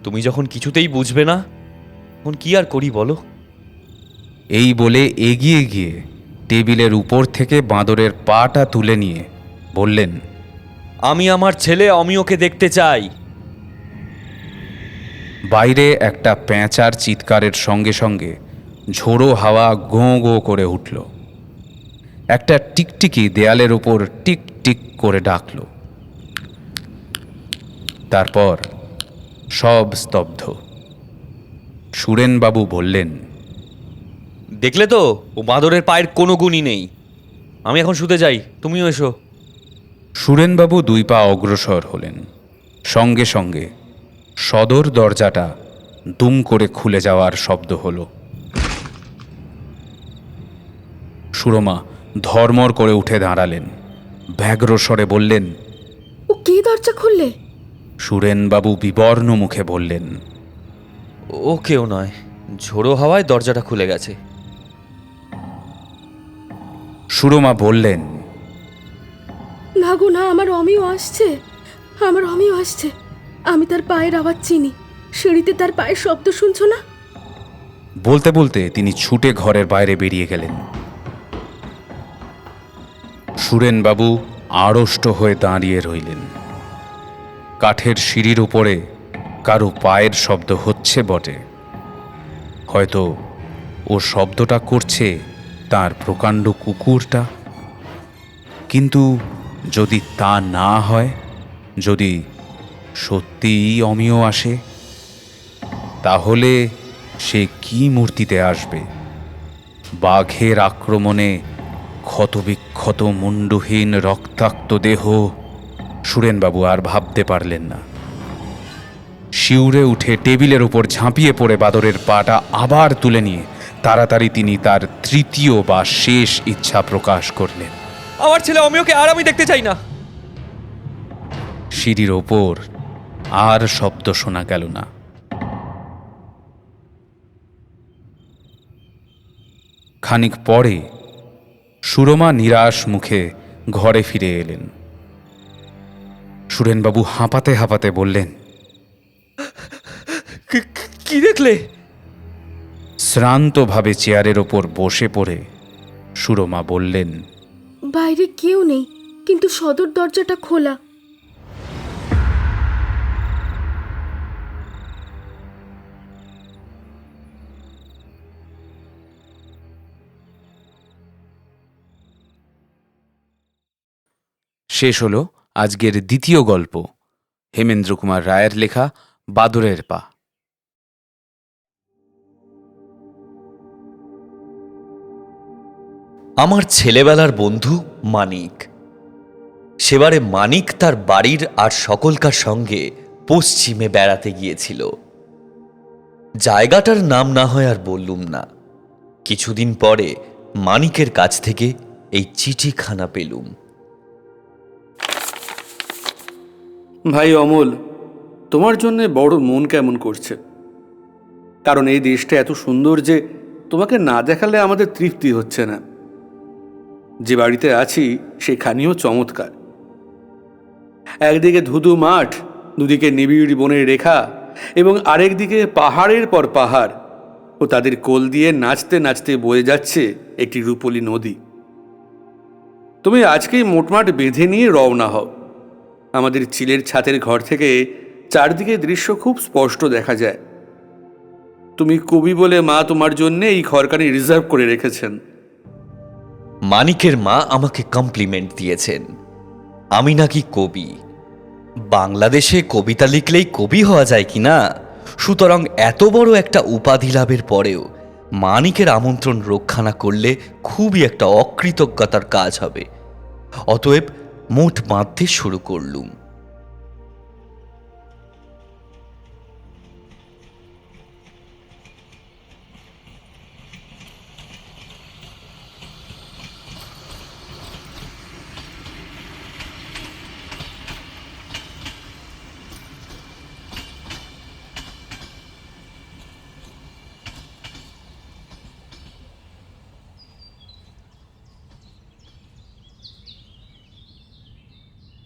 তুমি যখন কিছুতেই বুঝবে না, এখন কি আর করি বলো? এই বলে এগিয়ে গিয়ে টেবিলের উপর থেকে বাঁদরের পাটা তুলে নিয়ে বললেন, আমি আমার ছেলে অমিয়কে দেখতে চাই। বাইরে একটা পেঁচার চিৎকারের সঙ্গে সঙ্গে ঝোড়ো হাওয়া গোঁ গোঁ করে উঠল। একটা টিকটিকি দেয়ালের উপর টিক টিক করে ডাকল। তারপর সব স্তব্ধ। সুরেনবাবু বললেন, দেখলে তো, ও বাঁদরের পায়ের কোনো গুণই নেই। আমি এখন শুতে যাই, তুমিও এসো। সুরেনবাবু 2 পা অগ্রসর হলেন। সঙ্গে সঙ্গে সদর দরজাটা দুম করে খুলে যাওয়ার শব্দ হল। সুরমা ধর্মর করে উঠে দাঁড়ালেন, ব্যগ্র স্বরে বললেন। ও কে দরজা খুললে? সুরেনবাবু বিবর্ণ মুখে বললেন, ও কেউ নয়, ঝোড়ো হাওয়ায় দরজাটা খুলে গেছে। সুরমা বললেন, না গো না, আমার অমিও আসছে, আমার অমিও আসছে। আমি তার পায়ের আওয়াজ চিনি, সিঁড়িতে তার পায়ের শব্দ শুনছো না? বলতে বলতে তিনি ছুটে ঘরের বাইরে বেরিয়ে গেলেন। সুরেনবাবু আড়ষ্ট হয়ে দাঁড়িয়ে রইলেন। কাঠের সিঁড়ির উপরে কারো পায়ের শব্দ হচ্ছে বটে, হয়তো ও শব্দটা করছে তার প্রকাণ্ড কুকুরটা। কিন্তু যদি তা না হয়, যদি সত্যিই অমিয় আসে, তাহলে সে কি মূর্তিতে আসবে? বাঘের আক্রমণে ক্ষতবিক্ষত মুণ্ডহীন রক্তাক্ত দেহ। সুরেনবাবু আর ভাবতে পারলেন না। শিউরে উঠে টেবিলের উপর ঝাঁপিয়ে পড়ে বাঁদরের পাটা আবার তুলে নিয়ে তাড়াতাড়ি তিনি তার তৃতীয় বা শেষ ইচ্ছা প্রকাশ করলেন। আমার ছেলে অমিয়কে আর আমি দেখতে চাই না। সিঁড়ির ওপর আর শব্দ শোনা গেল না। খানিক পরে সুরমা নিরাশ মুখে ঘরে ফিরে এলেন। সুরেনবাবু হাঁপাতে হাঁপাতে বললেন, কি দেখলে? শ্রান্তভাবে চেয়ারের ওপর বসে পড়ে সুরমা বললেন, বাইরে কেউ নেই, কিন্তু সদর দরজাটা খোলা। শেষ হলো আজকের দ্বিতীয় গল্প, হেমেন্দ্র কুমার রায়ের লেখা বাদরের পা। আমার ছেলেবেলার বন্ধু মানিক। সেবারে মানিক তার বাড়ির আর সকলকার সঙ্গে পশ্চিমে বেড়াতে গিয়েছিল। জায়গাটার নাম না হয় আর বললুম না। কিছুদিন পরে মানিকের কাছ থেকে এই চিঠিখানা পেলুম। ভাই অমল, তোমার জন্যে বড় মন কেমন করছে। কারণ এই দেশটা এত সুন্দর যে তোমাকে না দেখালে আমাদের তৃপ্তি হচ্ছে না। যে বাড়িতে আছি সেখানেও চমৎকার। একদিকে ধুধু মাঠ, দুদিকে নিবিড় বনের রেখা, এবং আরেকদিকে পাহাড়ের পর পাহাড়, ও তাদের কোল দিয়ে নাচতে নাচতে বয়ে যাচ্ছে একটি রূপলী নদী। তুমি আজকেই মোটমাট বেঁধে নিয়ে রওনা হও। আমাদের চিলের ছাতের ঘর থেকে চারদিকে দৃশ্য খুব স্পষ্ট দেখা যায়। তুমি কবি বলে মা তোমার জন্য এই ঘরখানি রিজার্ভ করে রেখেছেন। মানিকের মা আমাকে কমপ্লিমেন্ট দিয়েছেন, আমি নাকি কবি। বাংলাদেশে কবিতা লিখলেই কবি হওয়া যায় কি না? সুতরাং এত বড় একটা উপাধি লাভের পরেও মানিকের আমন্ত্রণ রক্ষা না করলে খুবই একটা অকৃতজ্ঞতার কাজ হবে। অতএব মোট বাঁধতে শুরু করলুম।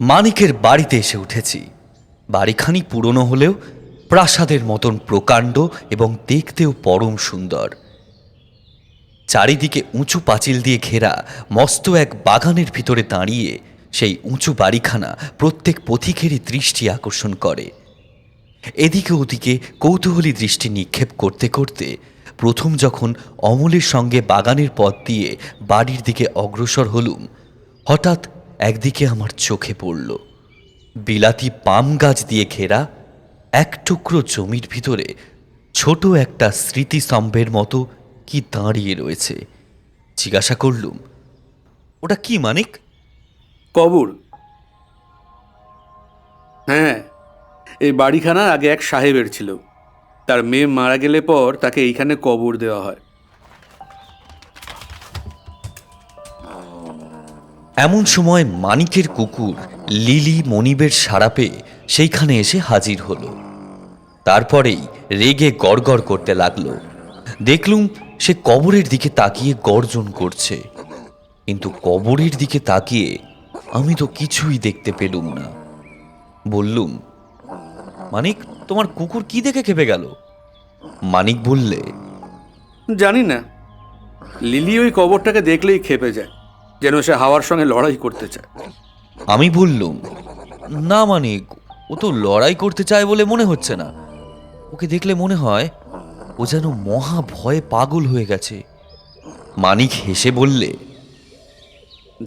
মানিকের বাড়িতে এসে উঠেছি। বাড়িখানি পুরনো হলেও প্রাসাদের মতন প্রকাণ্ড এবং দেখতেও পরম সুন্দর। চারিদিকে উঁচু পাঁচিল দিয়ে ঘেরা মস্ত এক বাগানের ভিতরে দাঁড়িয়ে সেই উঁচু বাড়িখানা প্রত্যেক পথিকেরই দৃষ্টি আকর্ষণ করে। এদিকে ওদিকে কৌতূহলী দৃষ্টি নিক্ষেপ করতে করতে প্রথম যখন অমলের সঙ্গে বাগানের পথ দিয়ে বাড়ির দিকে অগ্রসর হলুম, হঠাৎ একদিকে আমার চোখে পড়ল বিলাতি পাম গাছ দিয়ে ঘেরা এক টুকরো জমির ভিতরে ছোট একটা স্মৃতিস্তম্ভের মতো কি দাঁড়িয়ে রয়েছে। জিজ্ঞাসা করলুম, ওটা কি মানিক? কবর। হ্যাঁ, এই বাড়িখানা আগে এক সাহেবের ছিল। তার মেয়ে মারা গেলে পর তাকে এইখানে কবর দেওয়া হয়। এমন সময় মানিকের কুকুর লিলি মনিবের সাড়া পেয়ে সেইখানে এসে হাজির হলো। তারপরেই রেগে গড়গড় করতে লাগলো। দেখলুম সে কবরের দিকে তাকিয়ে গর্জন করছে, কিন্তু কবরের দিকে তাকিয়ে আমি তো কিছুই দেখতে পেলুম না। বললুম, মানিক, তোমার কুকুর কি দেখে খেপে গেল? মানিক বললে, জানি না, লিলি ওই কবরটাকে দেখলেই খেপে যায়, যেন সে হাওয়ার সঙ্গে লড়াই করতে চায়। আমি বললুম, না মানিক, ও তো লড়াই করতে চায় বলে মনে হচ্ছে না। ওকে দেখলে মনে হয় ও যেন মহা ভয়ে পাগল হয়ে গেছে। মানিক হেসে বললে,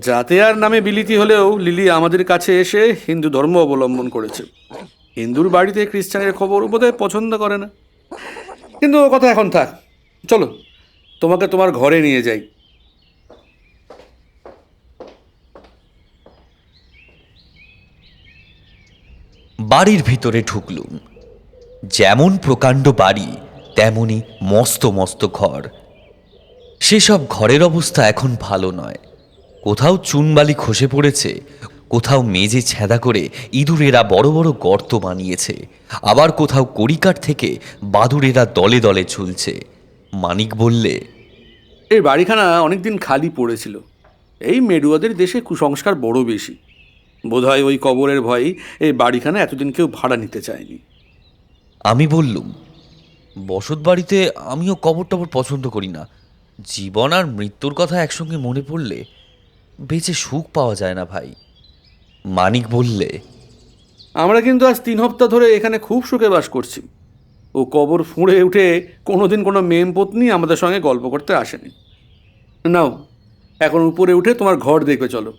যাতে আর নামে বিলিতি হলেও লিলি আমাদের কাছে এসে হিন্দু ধর্ম অবলম্বন করেছে। হিন্দুর বাড়িতে খ্রিস্টানের খবর বোধহয় পছন্দ করে না। কিন্তু ও কথা এখন থাক, চলো তোমাকে তোমার ঘরে নিয়ে যাই। বাড়ির ভিতরে ঢুকলুম। যেমন প্রকাণ্ড বাড়ি তেমনি মস্ত মস্ত ঘর। সেসব ঘরের অবস্থা এখন ভালো নয়। কোথাও চুনবালি খসে পড়েছে, কোথাও মেঝে ছেঁদা করে ইঁদুরেরা বড় বড় গর্ত বানিয়েছে, আবার কোথাও কড়িকাঠ থেকে বাদুড়েরা দলে দলে ঝুলছে। মানিক বললে, এই বাড়িখানা অনেকদিন খালি পড়েছিল। এই মেডুয়াদের দেশে কুসংস্কার বড় বেশি। বোধহয় ওই কবরের ভয়েই এই বাড়িখানা এতদিন কেউ ভাড়া নিতে চায়নি। আমি বললুম, বসত বাড়িতে আমিও কবর টবর পছন্দ করি না। জীবন আর মৃত্যুর কথা একসঙ্গে মনে পড়লে বেঁচে সুখ পাওয়া যায় না ভাই। মানিক বললে, আমরা কিন্তু আজ 3 সপ্তাহ ধরে এখানে খুব সুখে বাস করছি। ও কবর ফুঁড়ে উঠে কোনোদিন কোনো মেম পত্নী আমাদের সঙ্গে গল্প করতে আসেনি। নাও, এখন উপরে উঠে তোমার ঘর দেখবে চলো।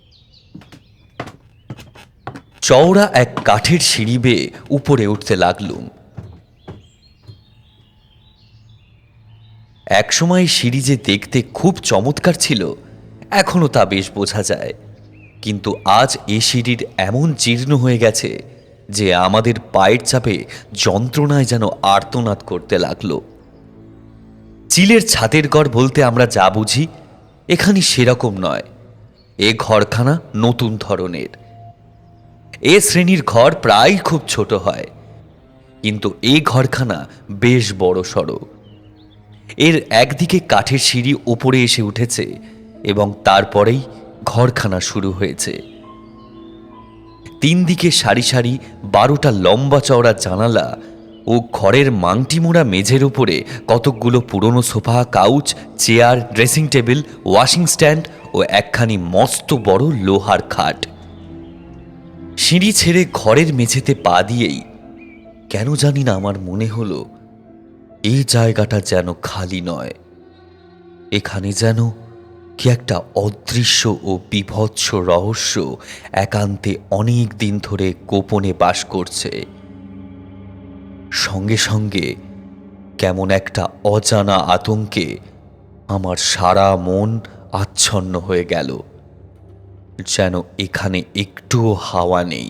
চওড়া এক কাঠের সিঁড়ি বেয়ে উপরে উঠতে লাগলুম। একসময় সিঁড়ি যে দেখতে খুব চমৎকার ছিল, এখনো তা বেশ বোঝা যায়। কিন্তু আজ এ সিঁড়ির এমন জীর্ণ হয়ে গেছে যে আমাদের পায়ের চাপে যন্ত্রণায় যেন আর্তনাদ করতে লাগলো। চিলের ছাদের ঘর বলতে আমরা যা বুঝি, এখানে সেরকম নয়। এ ঘরখানা নতুন ধরনের। এ শ্রেণীর ঘর প্রায় খুব ছোট হয়, কিন্তু এই ঘরখানা বেশ বড় সড়ো। এর একদিকে কাঠের সিঁড়ি ওপরে এসে উঠেছে এবং তারপরেই ঘরখানা শুরু হয়েছে। 3 দিকে সারি সারি 12টা লম্বা চওড়া জানালা ও ঘরের মাংটি মোড়া মেঝের উপরে কতকগুলো পুরনো sofa, couch, chair, dressing table, washing stand ও একখানি মস্ত বড় লোহার খাট। সিঁড়ি ছেড়ে ঘরের মেঝেতে পা দিয়েই কেন জানি না আমার মনে হলো এই জায়গাটা যেন খালি নয়। এখানে যেন কি একটা অদৃশ্য ও বিভৎস রহস্য একান্তে অনেক দিন ধরে গোপনে বাস করছে। সঙ্গে সঙ্গে কেমন একটা অজানা আতঙ্কে আমার সারা মন আচ্ছন্ন হয়ে গেল। যেন এখানে একটুও হাওয়া নেই।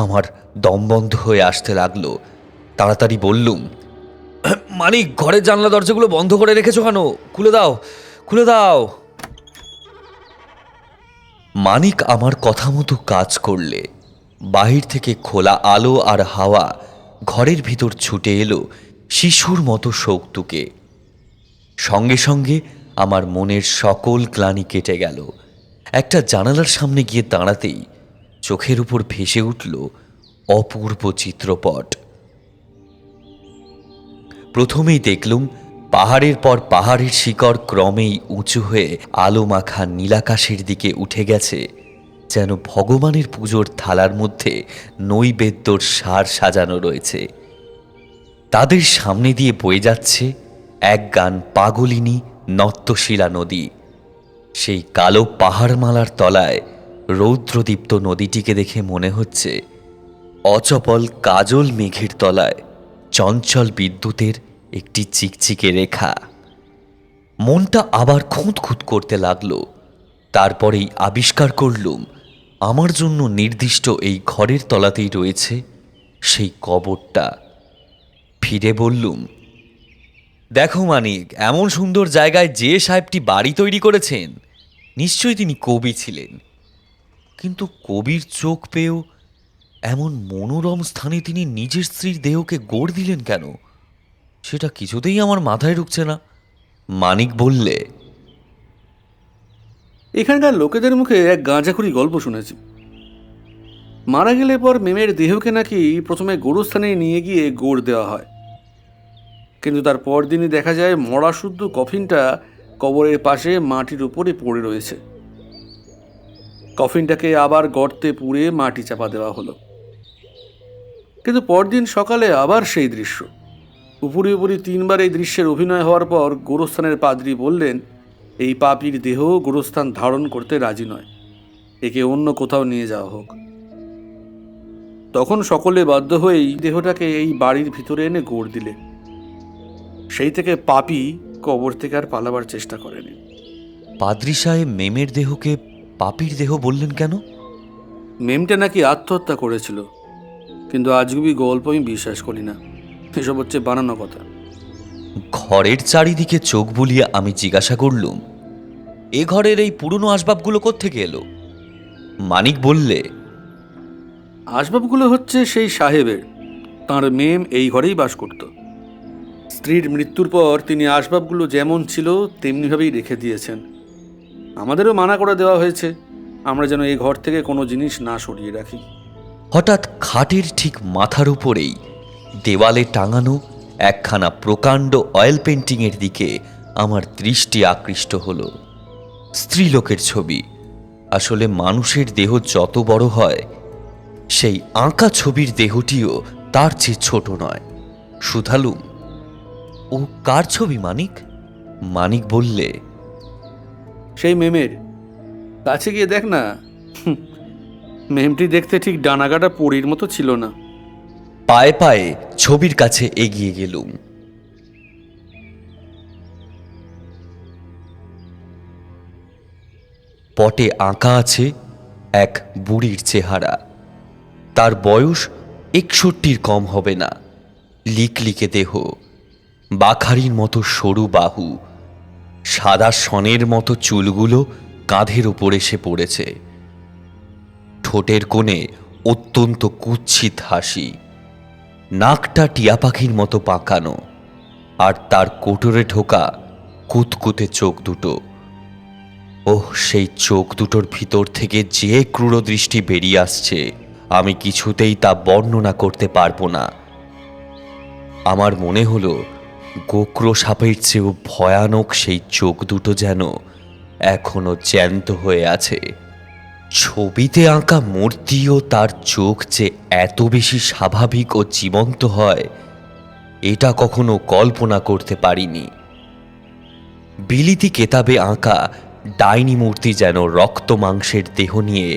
আমার দম বন্ধ হয়ে আসতে লাগলো। তাড়াতাড়ি বললুম, মানিক, ঘরের জানলা দরজাগুলো বন্ধ করে রেখেছো কেন? খুলে দাও, খুলে দাও। মানিক আমার কথা মতো কাজ করলে বাহির থেকে খোলা আলো আর হাওয়া ঘরের ভিতর ছুটে এলো শিশুর মতো শৌকতুকে। সঙ্গে সঙ্গে আমার মনের সকল গ্লানি কেটে গেল। একটা জানালার সামনে গিয়ে দাঁড়াতেই চোখের উপর ভেসে উঠল অপূর্ব চিত্রপট। প্রথমেই দেখলুম পাহাড়ের পর পাহাড়ের শিকড় ক্রমেই উঁচু হয়ে আলো মাখা নীলাকাশের দিকে উঠে গেছে, যেন ভগবানের পুজোর থালার মধ্যে নৈবেদ্যর সার সাজানো রয়েছে। তাদের সামনে দিয়ে বয়ে যাচ্ছে এক গান পাগলিনী নত্তশিলা নদী। সেই কালো পাহাড়মালার তলায় রৌদ্রদীপ্ত নদীটিকে দেখে মনে হচ্ছে অচপল কাজল মেঘের তলায় চঞ্চল বিদ্যুতের একটি চিকচিকে রেখা। মনটা আবার খুঁতখুত করতে লাগলো। তারপরেই আবিষ্কার করলুম আমার জন্য নির্দিষ্ট এই ঘরের তলাতেই রয়েছে সেই কবরটা। ফিরে বললুম, দেখো মানিক, এমন সুন্দর জায়গায় যে সাহেবটি বাড়ি তৈরি করেছেন নিশ্চয়ই তিনি কবি ছিলেন, কিন্তু কবির চোখ পেয়েও এমন মনোরম স্থানে তিনি নিজের স্ত্রীর দেহকে গোড় দিলেন কেন, সেটা কিছুতেই আমার মাথায় ঢুকছে না। মানিক বললে, এখানকার লোকেদের মুখে এক গাঁজাখুরি গল্প শুনেছি। মারা গেলে পর মেমের দেহকে নাকি প্রথমে গোরস্থানে নিয়ে গিয়ে গোড় দেওয়া হয়, কিন্তু তার পরদিনই দেখা যায় মরা শুদ্ধ কফিনটা কবরের পাশে মাটির উপরে পড়ে রয়েছে। কফিনটাকে আবার গর্তে পুড়ে মাটি চাপা দেওয়া হলো, কিন্তু পরদিন সকালে আবার সেই দৃশ্য। উপরে উপরে 3বার এই দৃশ্যের অভিনয় হওয়ার পর গোরস্থানের পাদ্রী বললেন, এই পাপীর দেহ গোরস্থান ধারণ করতে রাজি নয়, একে অন্য কোথাও নিয়ে যাওয়া হোক। তখন সকলে বাধ্য হয়েই দেহটাকে এই বাড়ির ভিতরে এনে গোড় দিলে। সেই থেকে পাপী কবর থেকে আর পালাবার চেষ্টা করেনি। পাদ্রী সাহেব মেমের দেহকে পাপীর দেহ বললেন কেন? মেমটা নাকি আত্মহত্যা করেছিল, কিন্তু আজগুবি গল্প আমি বিশ্বাস করি না, এসব হচ্ছে বানানো কথা। ঘরের চারিদিকে চোখ বুলিয়ে আমি জিজ্ঞাসা করলুম, এ ঘরের এই পুরনো আসবাবগুলো কোত্থেকে এলো? মানিক বললে, আসবাবগুলো হচ্ছে সেই সাহেবের, তাঁর মেম এই ঘরেই বাস করত। স্ত্রীর মৃত্যুর পর তিনি আসবাবগুলো যেমন ছিল তেমনিভাবেই রেখে দিয়েছেন। আমাদেরও মানা করে দেওয়া হয়েছে আমরা যেন এই ঘর থেকে কোনো জিনিস না সরিয়ে রাখি। হঠাৎ খাটের ঠিক মাথার উপরেই দেওয়ালে টাঙানো একখানা প্রকাণ্ড অয়েল পেন্টিংয়ের দিকে আমার দৃষ্টি আকৃষ্ট হলো। স্ত্রীলোকের ছবি। আসলে মানুষের দেহ যত বড় হয়, সেই আঁকা ছবির দেহটিও তার চেয়ে ছোট নয়। শুধালুম, ও কার ছবি মানিক? মানিক বললে, সেই মেমের। কাছে গিয়ে দেখ না, মেমটি দেখতে ঠিক ডানাকাটা পরীর মতো ছিল না। পায়ে পায়ে ছবির কাছে এগিয়ে গেলুম। পটে আঁকা আছে এক বুড়ির চেহারা। তার বয়স 61 কম হবে না। লিকলিকে দেহ, বাখারির মতো সরু বাহু, সাদা সনের মতো চুলগুলো কাঁধের উপর এসে পড়েছে। ঠোঁটের কোণে অত্যন্ত কুৎসিত হাসি, নাকটা টিয়া পাখির মতো পাকানো, আর তার কোটরে ঢোকা কুতকুতে চোখ দুটো। ওহ, সেই চোখ দুটোর ভিতর থেকে যে ক্রূর দৃষ্টি বেরিয়ে আসছে, আমি কিছুতেই তা বর্ণনা করতে পারবো না। আমার মনে হলো গোক্র সাপের চেয়েও ভয়ানক সেই চোখ দুটো যেন এখনো জ্যান্ত হয়ে আছে। ছবিতে আঁকা মূর্তিও তার চোখ যে এত বেশি স্বাভাবিক ও জীবন্ত হয়, এটা কখনো কল্পনা করতে পারিনি। বিলিতি কেতাবে আঁকা ডাইনি মূর্তি যেন রক্ত মাংসের দেহ নিয়ে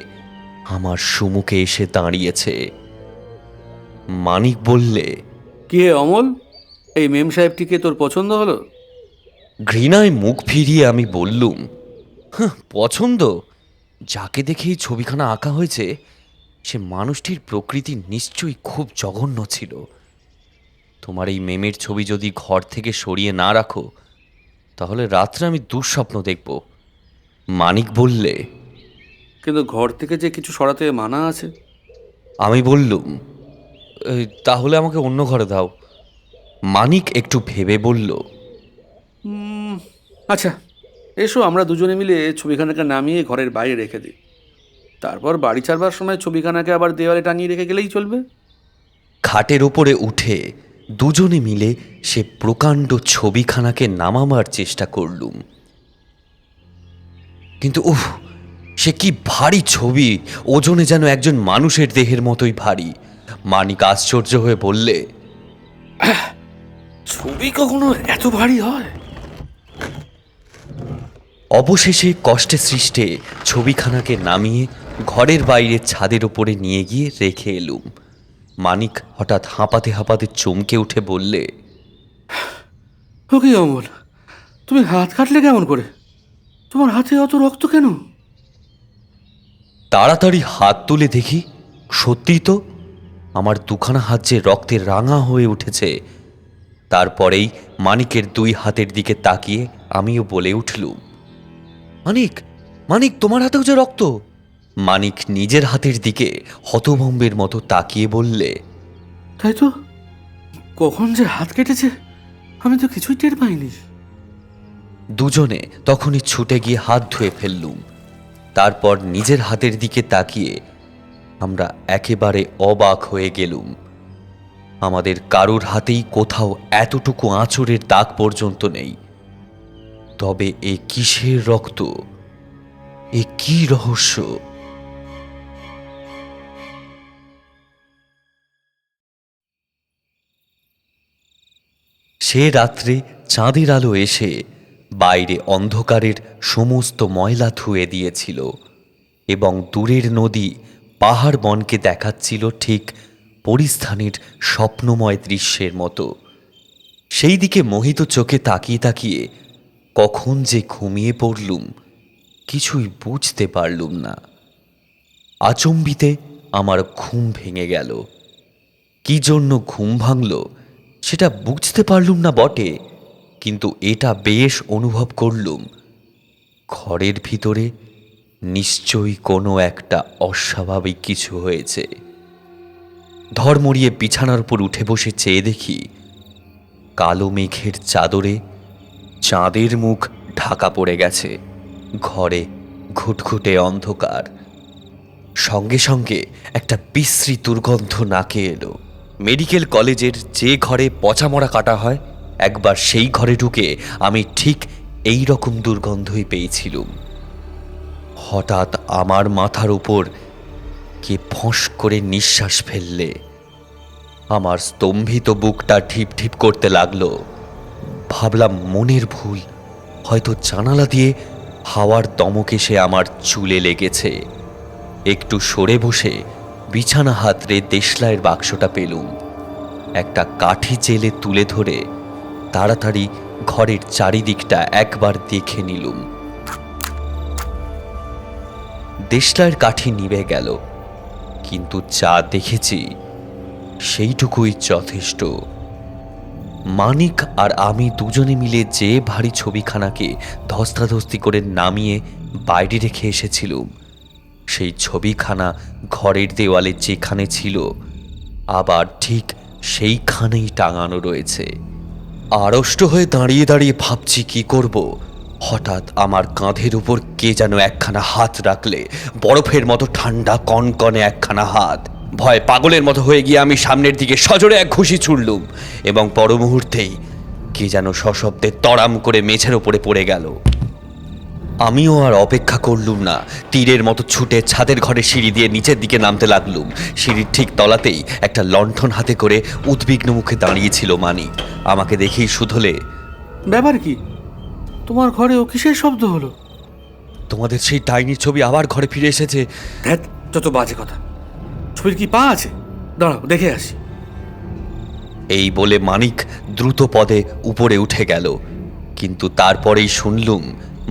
আমার সম্মুখে এসে দাঁড়িয়েছে। মানিক বললে, কি হে অমল, এই মেম সাহেবটিকে তোর পছন্দ হলো? ঘৃণায় মুখ ফিরিয়ে আমি বললুম, পছন্দ? যাকে দেখে এই ছবিখানা আঁকা হয়েছে সে মানুষটির প্রকৃতি নিশ্চয়ই খুব জঘন্য ছিল। তোমার এই মেমের ছবি যদি ঘর থেকে সরিয়ে না রাখো, তাহলে রাত্রে আমি দুঃস্বপ্ন দেখব। মানিক বললে, কিন্তু ঘর থেকে যে কিছু সরাতে মানা আছে। আমি বললুম, তাহলে আমাকে অন্য ঘরে দাও। মানিক একটু ভেবে বলল, আচ্ছা, এসো আমরা দুজনে মিলে ছবিখানাকে নামিয়ে ঘরের বাইরে রেখে দিই। তারপর বাড়ি ছাড়বার সময় ছবিখানাকে আবার দেওয়ালে টাঙিয়ে রেখে গেলেই চলবে। খাটের ওপরে উঠে দুজনে মিলে সে প্রকাণ্ড ছবিখানাকে নামাবার চেষ্টা করলুম, কিন্তু উফ, সে কি ভারী ছবি! ওজনে যেন একজন মানুষের দেহের মতোই ভারী। মানিক আশ্চর্য হয়ে বললে, ছবি কখনো এত ভারী হয়? অবশেষে কষ্টে সৃষ্টে ছবিখানাকে নামিয়ে ঘরের বাইরে ছাদের ওপরে নিয়ে গিয়ে রেখে এলুম। মানিক হঠাৎ হাঁপাতে হাঁপাতে চমকে উঠে বললে, ও কি অমল, তুমি হাত কাটলে কেমন করে? তোমার হাতে অত রক্ত কেন? তাড়াতাড়ি হাত তুলে দেখি, সত্যি তো আমার দুখানা হাত যে রক্তে রাঙা হয়ে উঠেছে। তারপরেই মানিকের দুই হাতের দিকে তাকিয়ে আমিও বলে উঠলুম, মানিক, মানিক, তোমার হাতেও যে রক্ত! মানিক নিজের হাতের দিকে হতভম্বের মতো তাকিয়ে বললে, তাই তো, কখন যে হাত কেটেছে আমি তো কিছুই টের পাইনি। দুজনে তখনই ছুটে গিয়ে হাত ধুয়ে ফেললুম। তারপর নিজের হাতের দিকে তাকিয়ে আমরা একেবারে অবাক হয়ে গেলুম। আমাদের কারুর হাতেই কোথাও এতটুকু আঁচড়ের দাগ পর্যন্ত নেই। তবে এ কিসের রক্ত? এ কি রহস্য? সে রাত্রে চাঁদের আলো এসে বাইরে অন্ধকারের সমস্ত ময়লা ধুয়ে দিয়েছিল এবং দূরের নদী পাহাড় বনকে দেখাচ্ছিল ঠিক পরিস্থানের স্বপ্নময় দৃশ্যের মতো। সেই দিকে মোহিত চোখে তাকিয়ে তাকিয়ে কখন যে ঘুমিয়ে পড়লুম কিছুই বুঝতে পারলুম না। আচম্বিতে আমার ঘুম ভেঙে গেল। কি জন্য ঘুম ভাঙল সেটা বুঝতে পারলুম না বটে, কিন্তু এটা বেশ অনুভব করলুম, ঘরের ভিতরে নিশ্চয়ই কোনো একটা অস্বাভাবিক কিছু হয়েছে। ধড়মড়িয়ে বিছানার উপর উঠে বসে চেয়ে দেখি কালো মেঘের চাদরে চাঁদের মুখ ঢাকা পড়ে গেছে। ঘরে ঘুটঘুটে অন্ধকার। সঙ্গে সঙ্গে একটা বিশ্রী দুর্গন্ধ নাকে এলো। মেডিকেল কলেজের যে ঘরে পচামরা কাটা হয়, একবার সেই ঘরে ঢুকে আমি ঠিক এই রকম দুর্গন্ধই পেয়েছিলুম। হঠাৎ আমার মাথার উপর কে ফোঁস করে নিঃশ্বাস ফেললে। আমার স্তম্ভিত বুকটা ঢিপ ঢিপ করতে লাগলো। ভাবলাম মনের ভুল, হয়তো জানালা দিয়ে হাওয়ার দমক এসে আমার চুলে লেগেছে। একটু সরে বসে বিছানা হাতড়ে দেশলাইয়ের বাক্সটা পেলুম। একটা কাঠি জেলে তুলে ধরে তাড়াতাড়ি ঘরের চারিদিকটা একবার দেখে নিলুম। দেশলাইয়ের কাঠি নিভে গেল, কিন্তু যা দেখেছি সেইটুকুই যথেষ্ট। মানিক আর আমি দুজনে মিলে যে ভারী ছবিখানাকে ধস্তাধস্তি করে নামিয়ে বাইরে রেখে এসেছিলুম, সেই ছবিখানা ঘরের দেওয়ালে যেখানে ছিল আবার ঠিক সেইখানেই টাঙানো রয়েছে। আড়ষ্ট হয়ে দাঁড়িয়ে দাঁড়িয়ে ভাবছি কি করব। হঠাৎ আমার কাঁধের উপর কে যেন একখানা হাত রাখলে, বরফের মতো ঠান্ডা কনকনে একখানা হাত। ভয় পাগলের মতো হয়ে গিয়ে আমি সামনের দিকে সজোরে এক ঘুষি ছুড়লুম এবং পর মুহূর্তেই কে যেন সশব্দে তড়াম করে মেঝের ওপরে পড়ে গেল। আমিও আর অপেক্ষা করলুম না, তীরের মতো ছুটে ছাদের ঘরে সিঁড়ি দিয়ে নিচের দিকে নামতে লাগলুম। সিঁড়ির ঠিক তলাতেই একটা লণ্ঠন হাতে করে উদ্বিগ্ন মুখে দাঁড়িয়েছিল মানিক। আমাকে দেখেই শুধলে, ব্যাপার কি? তোমার ঘরে ও কিসের শব্দ হলো? তোমাদের সেই ডাইনির ছবি আবার ঘরে ফিরে এসেছে। ধ্যাত, যত বাজে কথা। ছবির কি পা আছে? দাঁড়াও দেখে আসি। এই বলে মানিক দ্রুত পদে উপরে উঠে গেল, কিন্তু তারপরেই শুনলুম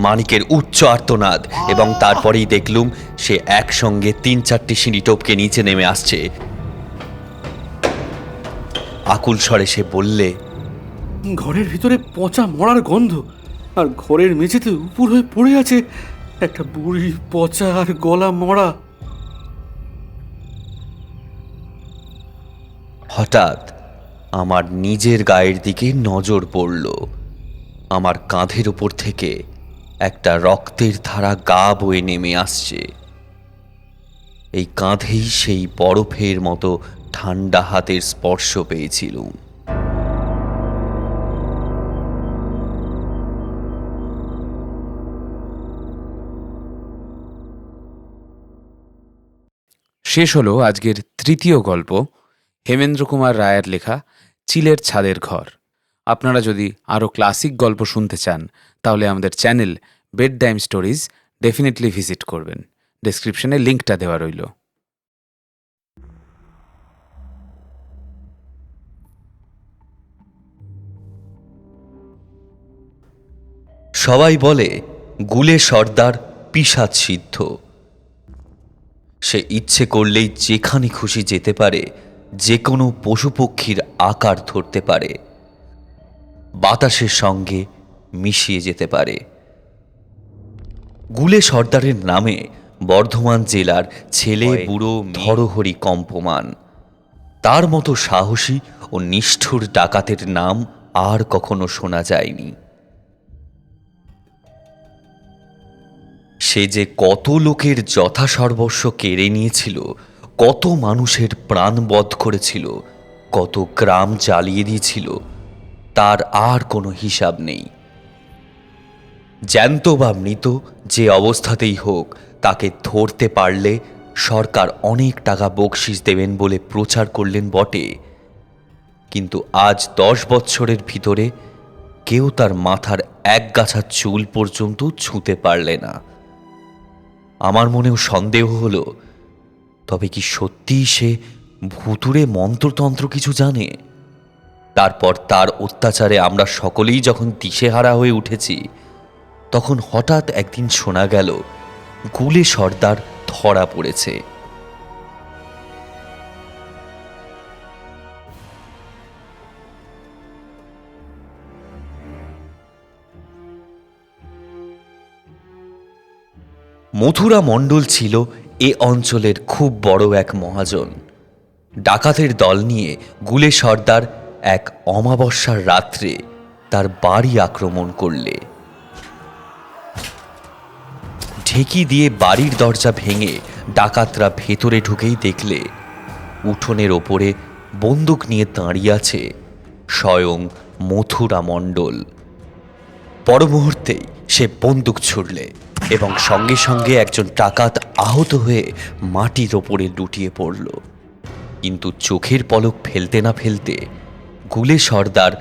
মানিকের উচ্চ আর্তনাদ এবং তারপরেই দেখলুম সে একসঙ্গে ৩-৪টি সিঁড়ি টপকে নিচে নেমে আসছে। আকুল স্বরে সে বললে, ঘরের ভিতরে পচা মরার গন্ধ, আর ঘরের মেঝেতে উপর হয়ে পড়ে আছে একটা বুড়ি পচা আর গলা মরা। হঠাৎ আমার নিজের গায়ের দিকে নজর পড়ল। আমার কাঁধের উপর থেকে একটা রক্তের ধারা গা বয়ে নেমে আসছে। এই কাঁধেই সেই বরফের মতো ঠান্ডা হাতের স্পর্শ পেয়েছিলুম। শেষ হলো আজকের তৃতীয় গল্প, হেমেন্দ্র কুমার রায়ের লেখা চিলের ছাদের ঘর। আপনারা যদি আরও ক্লাসিক গল্প শুনতে চান তাহলে আমাদের channel bed time stories definitely visit করবেন। ডেসক্রিপশনে লিঙ্কটা দেওয়া রইল। সবাই বলে গুলে সর্দার পিশাচ সিদ্ধ। সে ইচ্ছে করলেই যেখানে খুশি যেতে পারে, যে কোনো পশু পক্ষীর আকার ধরতে পারে, বাতাসের সঙ্গে মিশিয়ে যেতে পারে। গুলে সর্দারের নামে বর্ধমান জেলার ছেলে বুড়ো ধরহরি কম্পমান। তার মতো সাহসী ও নিষ্ঠুর ডাকাতের নাম আর কখনো শোনা যায়নি। সে যে কত লোকের যথাসর্বস্ব কেড়ে নিয়েছিল, কত মানুষের প্রাণবধ করেছিল, কত গ্রাম জ্বালিয়ে দিয়েছিল, তার আর কোনো হিসাব নেই। জ্যান্ত বা মৃত যে অবস্থাতেই হোক, তাকে ধরতে পারলে সরকার অনেক টাকা বকশিস দেবেন বলে প্রচার করলেন বটে, কিন্তু আজ 10 বৎসরের ভিতরে কেউ তার মাথার এক গাছা চুল পর্যন্ত ছুঁতে পারলে না। আমার মনেও সন্দেহ হলো, তবে কি সত্যিই সে ভুতুড়ে মন্ত্রতন্ত্র কিছু জানে? তারপর তার অত্যাচারে আমরা সকলেই যখন দিশেহারা হয়ে উঠেছি, তখন হঠাৎ একদিন শোনা গেল গুলে সর্দার ধরা পড়েছে। মথুরা মণ্ডল ছিল এ অঞ্চলের খুব বড় এক মহাজন। ডাকাতের দল নিয়ে গুলে সর্দার এক অমাবস্যার রাত্রে তার বাড়ি আক্রমণ করলে। ঢেকি দিয়ে বাড়ির দরজা ভেঙে ডাকাতরা ভেতরে ঢুকেই দেখলে উঠোনের ওপরে বন্দুক নিয়ে দাঁড়িয়ে আছে স্বয়ং মথুরা মণ্ডল। পর মুহূর্তেই সে বন্দুক ছুড়লে এবং সঙ্গে সঙ্গে একজন ডাকাত আহত হয়ে মাটির ওপরে লুটিয়ে পড়ল। কিন্তু চোখের পলক ফেলতে না ফেলতে গুলে সর্দার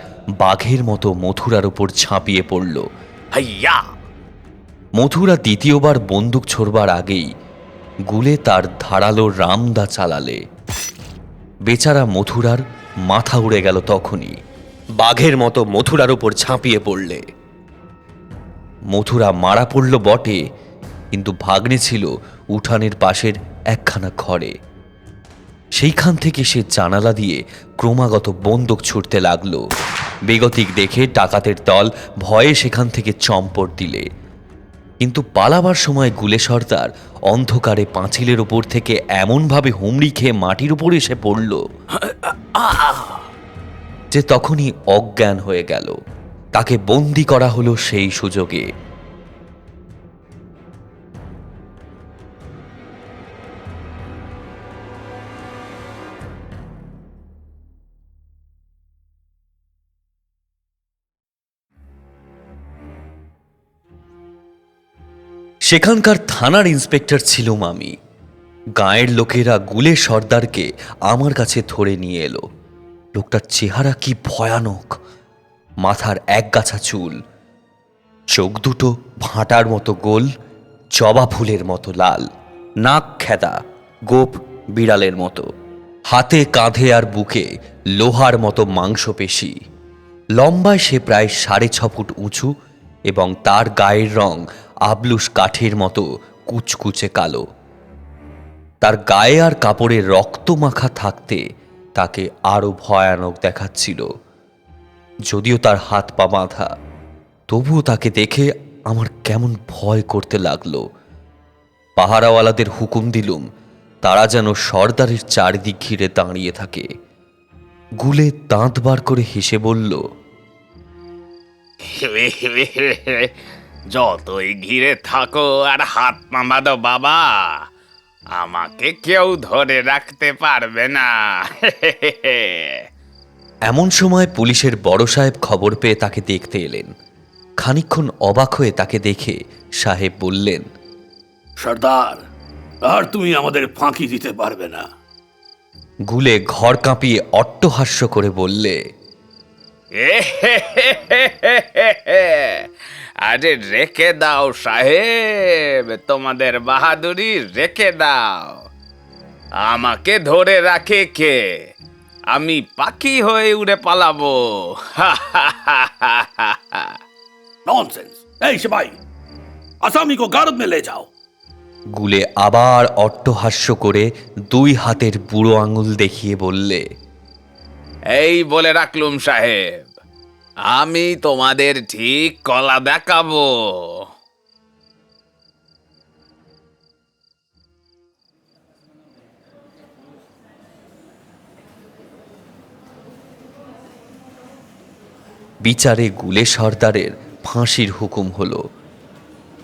বাঘের মতো মথুরার ওপর ঝাঁপিয়ে পড়ল। হাইয়া! মথুরা দ্বিতীয়বার বন্দুক ছোড়বার আগেই গুলে তার ধারালো রামদা চালালে। বেচারা মথুরার মাথা উড়ে গেল। তখনই বাঘের মতো মথুরার ওপর ঝাঁপিয়ে পড়লে। মথুরা মারা পড়ল বটে, কিন্তু ভাগ্নে ছিল উঠানের পাশের একখানা ঘরে। সেইখান থেকে সে জানালা দিয়ে ক্রমাগত বন্দুক ছুটতে লাগল। বেগতিক দেখে ডাকাতের দল ভয়ে সেখান থেকে চম্পট দিলে, কিন্তু পালাবার সময় গুলে সর্দার অন্ধকারে পাঁচিলের ওপর থেকে এমনভাবে হুমড়ি খেয়ে মাটির উপর এসে পড়ল যে তখনই অজ্ঞান হয়ে গেল। তাকে বন্দি করা হলো সেই সুযোগে। সেখানকার থানার ইন্সপেক্টর ছিলুম আমি। গাঁয়ের লোকেরা গুলে সর্দারকে আমার কাছে ধরে নিয়ে এলো। লোকটার চেহারা কি ভয়ানক! মাথার এক গাছা চুল, চোখ দুটো ভাঁটার মতো গোল, জবা ফুলের মতো লাল, নাক খেদা, গোপ বিড়ালের মতো, হাতে কাঁধে আর বুকে লোহার মতো মাংসপেশি। লম্বায় সে প্রায় 6.5 ফুট উঁচু এবং তার গায়ের রং আবলুস কাঠের মতো কুচকুচে কালো। তার গায়ে আর কাপড়ে রক্ত মাখা থাকতে তাকে আরো ভয়ানক দেখাচ্ছিল। যদিও তার হাত পা বাঁধা, তবুও তাকে দেখে আমার কেমন ভয় করতে লাগলো। পাহারাওয়ালাদের হুকুম দিলুম তারা যেন সর্দারের চারিদিক ঘিরে দাঁড়িয়ে থাকে। গুলে দাঁত বার করে হেসে বলল, যতই ঘিরে থাকো আর হাত পা বাঁধো বাবা, আমাকে কেউ ধরে রাখতে পারবে না। এমন সময় পুলিশের বড় সাহেব খবর পেয়ে তাকে দেখতে এলেন। খানিকক্ষণ অবাক হয়ে তাকে দেখে সাহেব বললেন, সর্দার, আর তুমি আমাদের ফাঁকি দিতে পারবে না। গুলে ঘর কাঁপিয়ে অট্টহাস্য করে বললে, আরে রেখে দাও সাহেব, তোমাদের বাহাদুরি রেখে দাও। আমাকে ধরে রাখে কে? আমি পাখি হয়ে উড়ে পালাবো। ননসেন্স! এই সিপাহি, আসামি কো গার্দ মে লে যাও। গুলে আবার অট্টহাস্য করে 2 হাতের বুড়ো আঙুল দেখিয়ে বললে, এই বলে রাখলুম সাহেব, আমি তোমাদের ঠিক কলা দেখাবো। বিচারে গুলে সর্দারের ফাঁসির হুকুম হলো।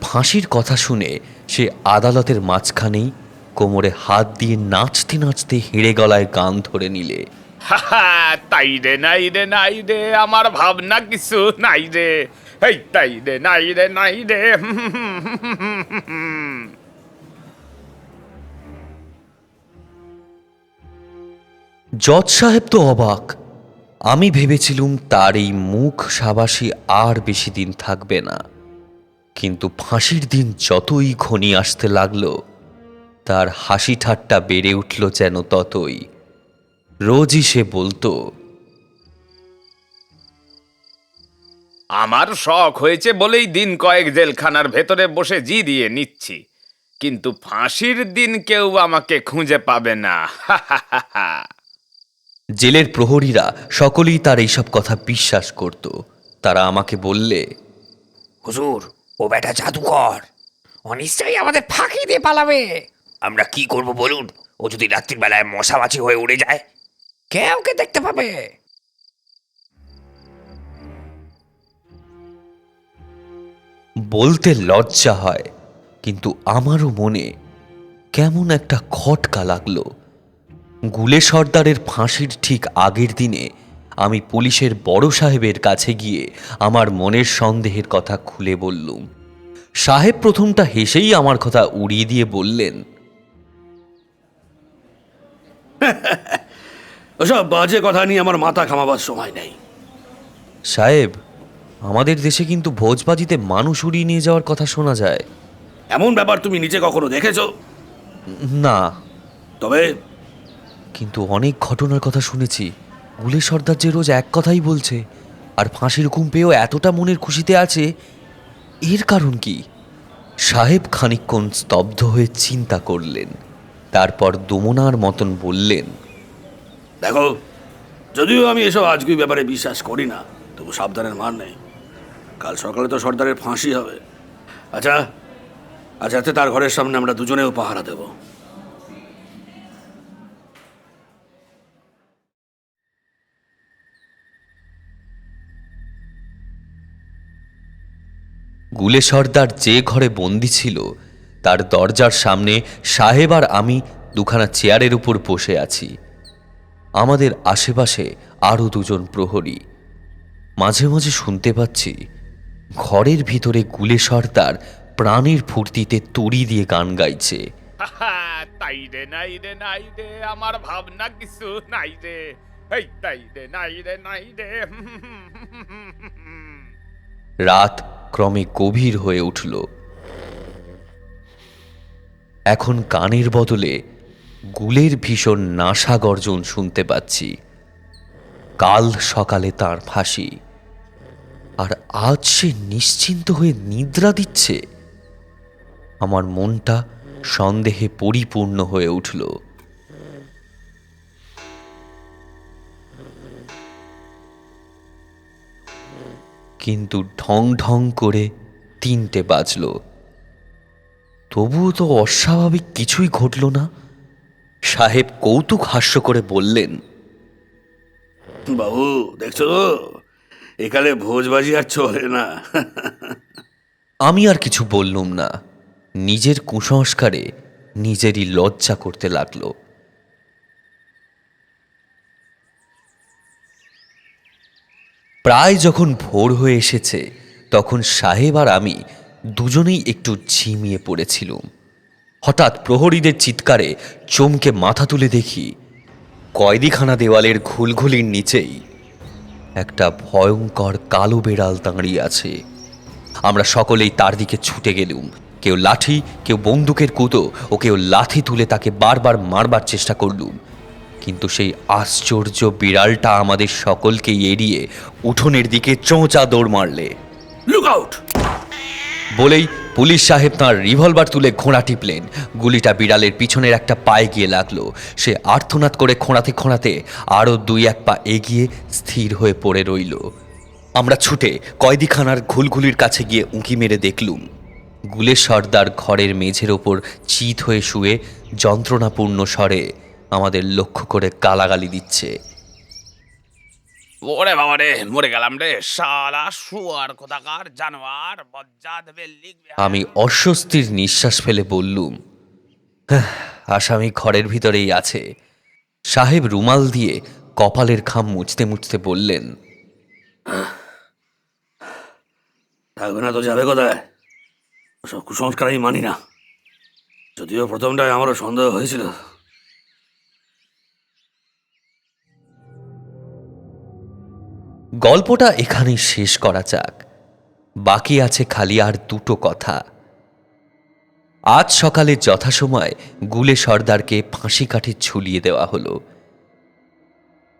ফাঁসির কথা শুনে সে আদালতের মাঝখানেই কোমরে হাত দিয়ে নাচতে নাচতে হেঁড়ে গলায় গান ধরে নিলে, তাই রে নাই রে নাই রে, আমার ভাবনা কিছু নাই রে, এই তাই রে নাই রে নাই রে। জজ সাহেব তো অবাক। আমি ভেবেছিলুম তার এই মুখ সাবাসী আর বেশি দিন থাকবে না, কিন্তু ফাঁসির দিন যতই ঘনিয়ে আসতে লাগলো তার হাসি ঠাট্টা বেড়ে উঠল যেন ততই। রোজই সে বলতো, আমার শখ হয়েছে বলেই দিন কয়েক জেলখানার ভেতরে বসে জি দিয়ে নিচ্ছি, কিন্তু ফাঁসির দিন কেউ আমাকে খুঁজে পাবে না। জেলের প্রহরীরা সকলেই তার এইসব কথা বিশ্বাস করত। তারা আমাকে বললে, হুজুর, ও বেটা জাদুকর, ও নিশ্চয়ই আমাদের ফাঁকি দিয়ে পালাবে। আমরা কি করব বলুন? ও যদি রাত্রির বেলায় মশামাছি হয়ে উড়ে যায়, কে ওকে দেখতে পাবে? বলতে লজ্জা হয়, কিন্তু আমারও মনে কেমন একটা খটকা লাগলো। গুলে সর্দারের ফাঁসির ঠিক আগের দিনে আমি পুলিশের বড় সাহেবের কাছে গিয়ে আমার মনের সন্দেহের কথা খুলে বললুম। সাহেব প্রথমটা হেসেই আমার কথা উড়িয়ে দিয়ে বললেন, ওসব বাজে কথা নিয়ে আমার মাথা ঘামাবার সময় নেই। সাহেব, আমাদের দেশে কিন্তু ভোজবাজিতে মানুষ উড়িয়ে নিয়ে যাওয়ার কথা শোনা যায়। এমন ব্যাপার তুমি নিজে কখনো দেখেছো? না, তবে কিন্তু অনেক ঘটনার কথা শুনেছি। গুলে সর্দার যে রোজ এক কথাই বলছে, আর ফাঁসির হুকুম পেয়েও এতটা মনের খুশিতে আছে, এর কারণ কি? সাহেব খানিকক্ষণ স্তব্ধ হয়ে চিন্তা করলেন, তারপর দমনার মতন বললেন, দেখো, যদিও আমি এসব আজগুবি ব্যাপারে বিশ্বাস করি না, তবু সাবধানের মান নেই। কাল সকালে তো সর্দারের ফাঁসি হবে। আচ্ছা, আজ রাতে তার ঘরের সামনে আমরা দুজনেও পাহারা দেব। গুলে সর্দার যে ঘরে বন্দি ছিল তার দরজার সামনে সাহেব আর আমি দুখানা চেয়ারের উপর বসে আছি। আমাদের আশেপাশে আরও 2 জন প্রহরী। মাঝে মাঝে শুনতে পাচ্ছি ঘরের ভিতরে গুলে সর্দার প্রাণের ফুর্তিতে তড়ি দিয়ে গান গাইছে। তাই রে নাই রে নাই রে, আমার ভাবনা কিছু নাই রে, এই তাই রে নাই রে নাই রে। রাত ক্রমে গভীর হয়ে উঠল। এখন গানের বদলে গুলের ভীষণ নাশা গর্জন শুনতে পাচ্ছি। কাল সকালে তার ফাঁসি, আর আজ সে নিশ্চিন্ত হয়ে নিদ্রা দিচ্ছে। আমার মনটা সন্দেহে পরিপূর্ণ হয়ে উঠল। কিন্তু ঢং ঢং করে 3টে বাজল, তবুও তো অস্বাভাবিক কিছুই ঘটল না। সাহেব কৌতুক হাস্য করে বললেন, বাবু, দেখছো তো, একালে ভোজবাজি আর চলে না। আমি আর কিছু বললুম না। নিজের কুসংস্কারে নিজেরই লজ্জা করতে লাগলো। প্রায় যখন ভোর হয়ে এসেছে তখন সাহেব আর আমি দুজনেই একটু ঝিমিয়ে পড়েছিলুম। হঠাৎ প্রহরীদের চিৎকারে চমকে মাথা তুলে দেখি কয়েদিখানা দেওয়ালের ঘুলঘুলির নিচেই একটা ভয়ঙ্কর কালো বেড়াল দাঁড়িয়ে আছে। আমরা সকলেই তার দিকে ছুটে গেলুম। কেউ লাঠি, কেউ বন্দুকের কুতো ও কেউ লাথি তুলে তাকে বারবার মারবার চেষ্টা করলুম, কিন্তু সেই আশ্চর্য বিড়ালটা আমাদের সকলকে এড়িয়ে উঠোনের দিকে চোঁচা দৌড় মারলে। লুক আউট বলেই পুলিশ সাহেব তাঁর রিভলভার তুলে ঘোড়া টিপলেন। গুলিটা বিড়ালের পিছনের একটা পায়ে গিয়ে লাগলো। সে আর্তনাদ করে খোঁড়াতে খোঁড়াতে আরও 2-1 পা এগিয়ে স্থির হয়ে পড়ে রইল। আমরা ছুটে কয়েদিখানার ঘুলঘুলির কাছে গিয়ে উঁকি মেরে দেখলুম গুলে সর্দার ঘরের মেঝের ওপর চিত হয়ে শুয়ে যন্ত্রণাপূর্ণ স্বরে আমাদের লক্ষ্য করে গালাগালি দিচ্ছে। ওরে বাবা রে, মরে গেলাম রে, শালা শুয়ার কোথাকার জানোয়ার, বজ্জাত বেল্লিক। আমি অস্বস্তির নিঃশ্বাস ফেলে বললুম, "হাহ, আসামি ঘরের ভিতরেই আছে।" সাহেব রুমাল দিয়ে কপালের খাম মুছতে মুছতে বললেন, থাকবে না তো যাবে কোথায়? ওসব কুসংস্কার আমি মানি না, যদিও প্রথমটায় আমারও সন্দেহ হয়েছিল। গল্পটা এখানেই শেষ করা যাক। বাকি আছে খালি আর দুটো কথা। আজ সকালে যথাসময় গুলে সর্দারকে ফাঁসি কাঠে ঝুলিয়ে দেওয়া হলো,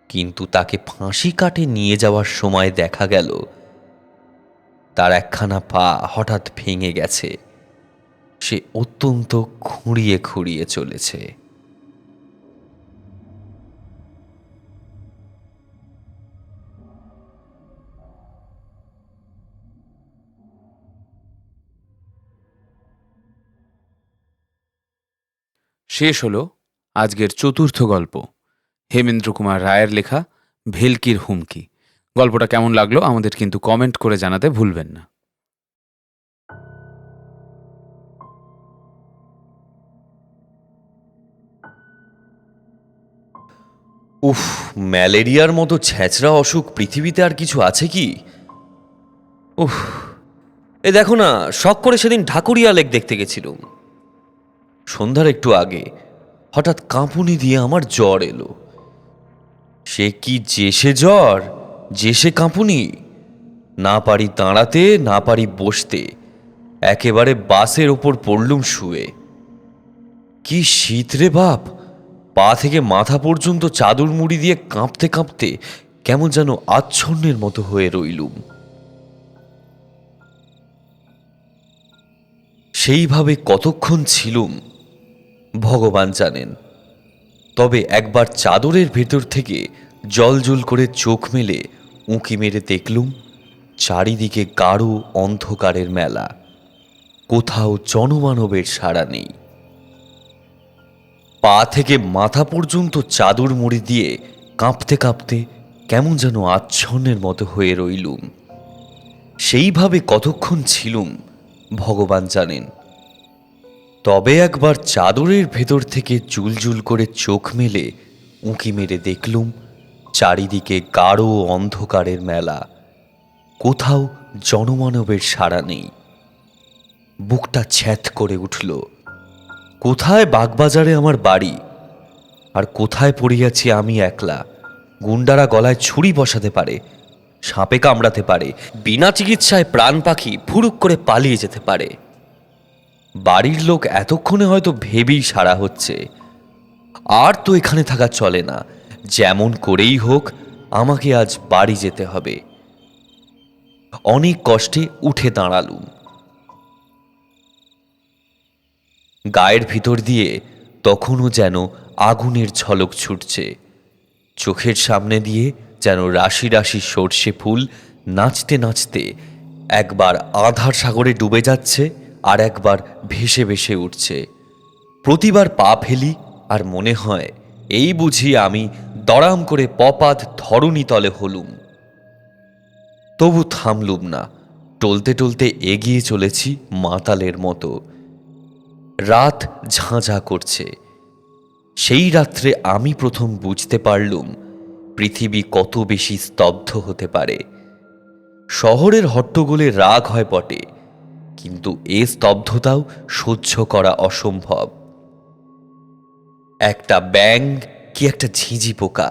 কিন্তু তাকে ফাঁসি কাঠে নিয়ে যাওয়ার সময় দেখা গেল তার একখানা পা হঠাৎ ভেঙে গেছে। সে অত্যন্ত খুঁড়িয়ে খুঁড়িয়ে চলেছে। শেষ হলো আজকের চতুর্থ গল্প, হেমেন্দ্র কুমার রায়ের লেখা ভেলকির হুমকি। গল্পটা কেমন লাগলো আমাদের কিন্তু কমেন্ট করে জানাতে ভুলবেন না। উফ, ম্যালেরিয়ার মতো ছ্যাঁচড়া অসুখ পৃথিবীতে আর কিছু আছে কি? উফ, এ দেখো না, শখ করে সেদিন ঢাকুরিয়া লেক দেখতে গেছিলুম। সন্ধ্যার একটু আগে হঠাৎ কাঁপুনি দিয়ে আমার জ্বর এলো। সে কি জেসে জ্বর, জেসে কাঁপুনি! না পারি দাঁড়াতে, না পারি বসতে, একেবারে বাসের ওপর পড়লুম শুয়ে। কি শীত রে বাপ! পা থেকে মাথা পর্যন্ত চাদর মুড়ি দিয়ে কাঁপতে কাঁপতে কেমন যেন আচ্ছন্নের মতো হয়ে রইলুম। সেইভাবে কতক্ষণ ছিলুম ভগবান জানেন। তবে একবার চাদরের ভেতর থেকে জলজল করে চোখ মেলে উঁকি মেরে দেখলুম চারিদিকে গাঢ় অন্ধকারের মেলা, কোথাও জনমানবের সাড়া নেই। পা থেকে মাথা পর্যন্ত চাদর মুড়ি দিয়ে কাঁপতে কাঁপতে কেমন যেন আচ্ছন্নের মতো হয়ে রইলুম। সেইভাবে কতক্ষণ ছিলুম ভগবান জানেন। তবে একবার চাদরের ভেতর থেকে জুলজুল করে চোখ মেলে উঁকি মেরে দেখলুম চারিদিকে গাঢ় অন্ধকারের মেলা, কোথাও জনমানবের সাড়া নেই। বুকটা ছ্যাঁত করে উঠল। কোথায় বাগবাজারে আমার বাড়ি, আর কোথায় পড়িয়াছি আমি একলা। গুন্ডারা গলায় ছুরি বসাতে পারে, সাপে কামড়াতে পারে, বিনা চিকিৎসায় প্রাণ পাখি ফুরুক করে পালিয়ে যেতে পারে। বাড়ির লোক এতক্ষণে হয়তো ভেবেই সারা হচ্ছে, আর তো এখানে থাকা চলে না, যেমন করেই হোক আমাকে আজ বাড়ি যেতে হবে। অনেক কষ্টে উঠে দাঁড়ালুম। গায়ের ভিতর দিয়ে তখনও যেন আগুনের ঝলক ছুটছে। চোখের সামনে দিয়ে যেন রাশি রাশি সর্ষে ফুল নাচতে নাচতে একবার আধার সাগরে ডুবে যাচ্ছে, আর একবার ভেসে ভেসে উঠছে। প্রতিবার পা ফেলি আর মনে হয় এই বুঝি আমি দড়াম করে পপাত ধরণী তলে হলুম। তবু থামলুম না, টলতে টলতে এগিয়ে চলেছি মাতালের মতো। রাত ঝাঁঝা করছে। সেই রাত্রে আমি প্রথম বুঝতে পারলুম পৃথিবী কত বেশি স্তব্ধ হতে পারে। শহরের হট্টগোলে রাগ হয় বটে, কিন্তু এ স্তব্ধতাও সহ্য করা অসম্ভব। একটা ব্যাঙ কি একটা ঝিঁঝি পোকা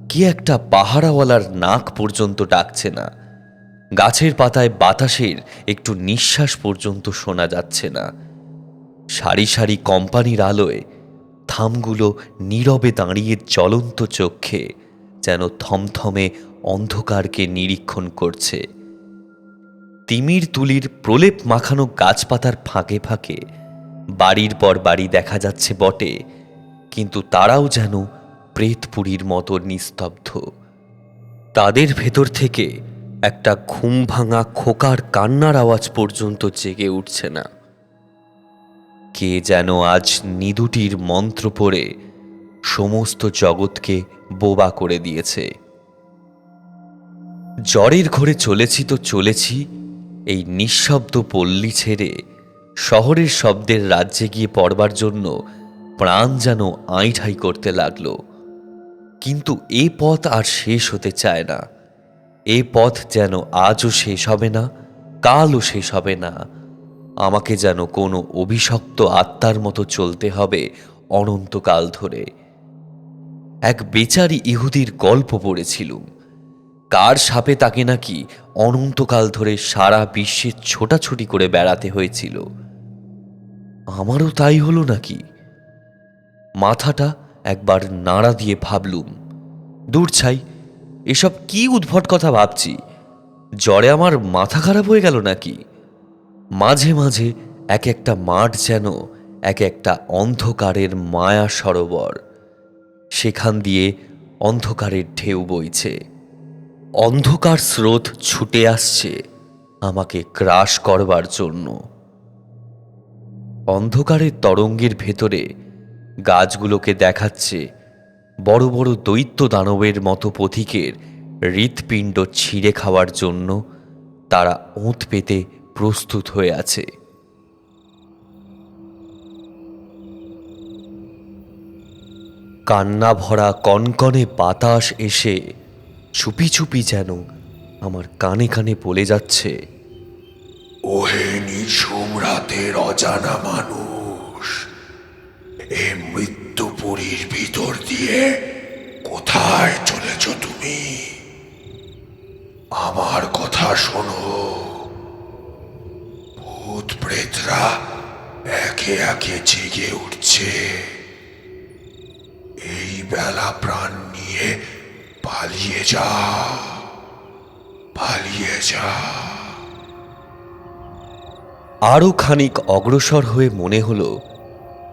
কি একটা পাহারাওয়ালার নাক পর্যন্ত ডাকছে না। গাছের পাতায় বাতাসের একটু নিঃশ্বাস পর্যন্ত শোনা যাচ্ছে না। সারি সারি কোম্পানির আলোয় থামগুলো নীরবে দাঁড়িয়ে জ্বলন্ত চক্ষে যেন থমথমে অন্ধকারকে নিরীক্ষণ করছে। তিমির তুলির প্রলেপ মাখানো গাছপাতার ফাঁকে ফাঁকে বাড়ির পর বাড়ি দেখা যাচ্ছে বটে, কিন্তু তারাও যেন প্রেতপুরীর মতো নিস্তব্ধ। তাদের ভেতর থেকে একটা ঘুম ভাঙা খোকার কান্নার আওয়াজ পর্যন্ত জেগে উঠছে না। কে যেন আজ নিদুটির মন্ত্র পড়ে সমস্ত জগৎকে বোবা করে দিয়েছে। জ্বরের ঘরে চলেছি তো চলেছি এই নিঃশব্দ পল্লী ছেড়ে শহরের শব্দের রাজ্যে গিয়ে পড়বার জন্য প্রাণ যেন আইঠাই করতে লাগলো। কিন্তু এ পথ আর শেষ হতে চায় না। এ পথ যেন আজও শেষ হবে না, কালও শেষ হবে না। আমাকে যেন কোনো অভিশপ্ত আত্মার মতো চলতে হবে অনন্তকাল ধরে। এক বেচারি ইহুদির গল্প পড়েছিলুম। কার সাপে তাকে নাকি অনন্তকাল ধরে সারা বিশ্বে ছোটাছুটি করে বেড়াতে হয়েছিল। আমারও তাই হলো নাকি? মাথাটা একবার নাড়া দিয়ে ভাবলুম, দূর ছাই, এসব কি উদ্ভট কথা ভাবছি। জ্বরে আমার মাথা খারাপ হয়ে গেল নাকি? মাঝে মাঝে এক একটা মাঠ যেন এক একটা অন্ধকারের মায়া সরোবর। সেখান দিয়ে অন্ধকারের ঢেউ বইছে। অন্ধকার স্রোত ছুটে আসছে আমাকে গ্রাস করবার জন্য। অন্ধকারের তরঙ্গের ভেতরে গাছগুলোকে দেখাচ্ছে বড় বড় দৈত্য দানবের মতো পথিকের হৃৎপিণ্ড ছিঁড়ে খাওয়ার জন্য তারা ওঁত পেতে প্রস্তুত হয়ে আছে। কান্না ভরা কনকনে বাতাস এসে চুপি চুপি যেন আমার কানে কানে বলে যাচ্ছে, ওহে নিঝুম রাতের অজানা মানুষ, এ মৃত্যুপুরীর ভিতর দিয়ে কোথায় চলেছ তুমি? আমার কথা শোনো। ভূত প্রেতরা একে একে জেগে উঠছে। এই বেলা প্রাণ নিয়ে পালিয়ে যা, পালিয়ে যা। আরও খানিক অগ্রসর হয়ে মনে হলো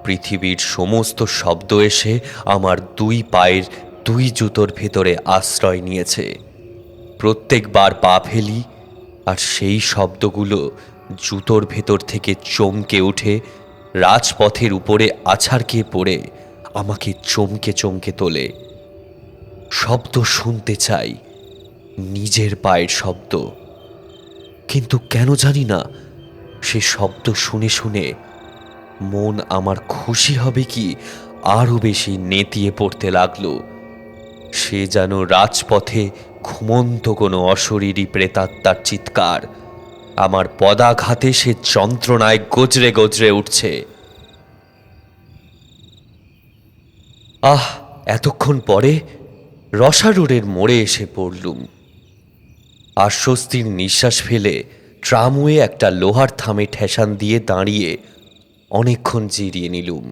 পৃথিবীর সমস্ত শব্দ এসে আমার দুই পায়ের দুই জুতোর ভেতরে আশ্রয় নিয়েছে। প্রত্যেকবার পা ফেলি আর সেই শব্দগুলো জুতোর ভেতর থেকে চমকে উঠে রাজপথের উপরে আছাড় খেয়ে পড়ে আমাকে চমকে চমকে তোলে। শব্দ শুনতে চাই, নিজের পায়ের শব্দ, কিন্তু কেন জানি না সে শব্দ শুনে শুনে মন আমার খুশি হবে কি আরও বেশি নেতিয়ে পড়তে লাগলো। সে যেন রাজপথে ঘুমন্ত কোনো অশরীরী প্রেতাত্মার চিৎকার। আমার পদাঘাতে সে যন্ত্রণায় গজরে গজরে উঠছে। আহ, এতক্ষণ পরে রসা রোডের মোড়ে এসে পড়লুম। আশ্বস্তির নিঃশ্বাস ফেলে ট্রামওয়ে একটা লোহার থামে ঠেসান দিয়ে দাঁড়িয়ে অনেকক্ষণ জিরিয়ে নিলুম।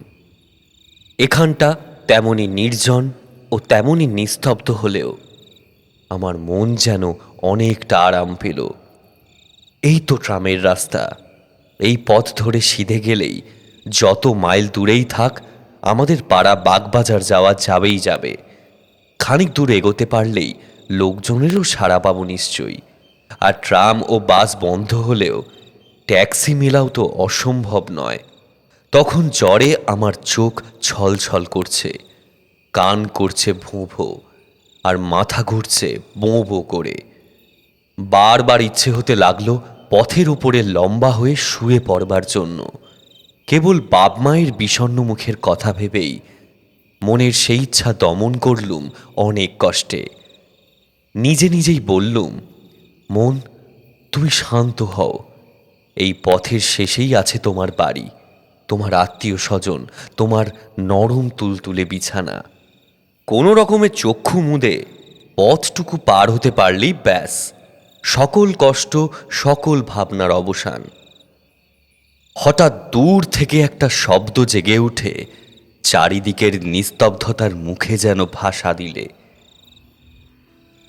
এখানটা তেমনি নির্জন ও তেমনি নিস্তব্ধ হলেও আমার মন যেন অনেকটা আরাম পেল। এই তো ট্রামের রাস্তা। এই পথ ধরে সিধে গেলেই যত মাইল দূরেই থাক আমাদের পাড়া বাগবাজার যাওয়া যাবেই যাবে। খানিক দূর এগোতে পারলেই লোকজনেরও সাড়া পাবো নিশ্চয়ই। আর ট্রাম ও বাস বন্ধ হলেও ট্যাক্সি মেলাও তো অসম্ভব নয়। তখন জ্বরে আমার চোখ ছলছল করছে, কান করছে ভোঁ ভোঁ, আর মাথা ঘুরছে বোঁ বোঁ করে। বারবার ইচ্ছে হতে লাগলো পথের উপরে লম্বা হয়ে শুয়ে পড়বার জন্য, কেবল বাপ মায়ের বিষণ্ণ মুখের কথা ভেবেই মনের সেই ইচ্ছা দমন করলুম অনেক কষ্টে। নিজে নিজেই বললুম, মন, তুমি শান্ত হও। এই পথের শেষেই আছে তোমার বাড়ি, তোমার আত্মীয় স্বজন, তোমার নরম তুলতুলে বিছানা। কোনো রকমের চক্ষু মুদে পথটুকু পার হতে পারলেই ব্যাস, সকল কষ্ট, সকল ভাবনার অবসান। হঠাৎ দূর থেকে একটা শব্দ জেগে উঠে চারিদিকের নিস্তব্ধতার মুখে যেন ভাষা দিলে।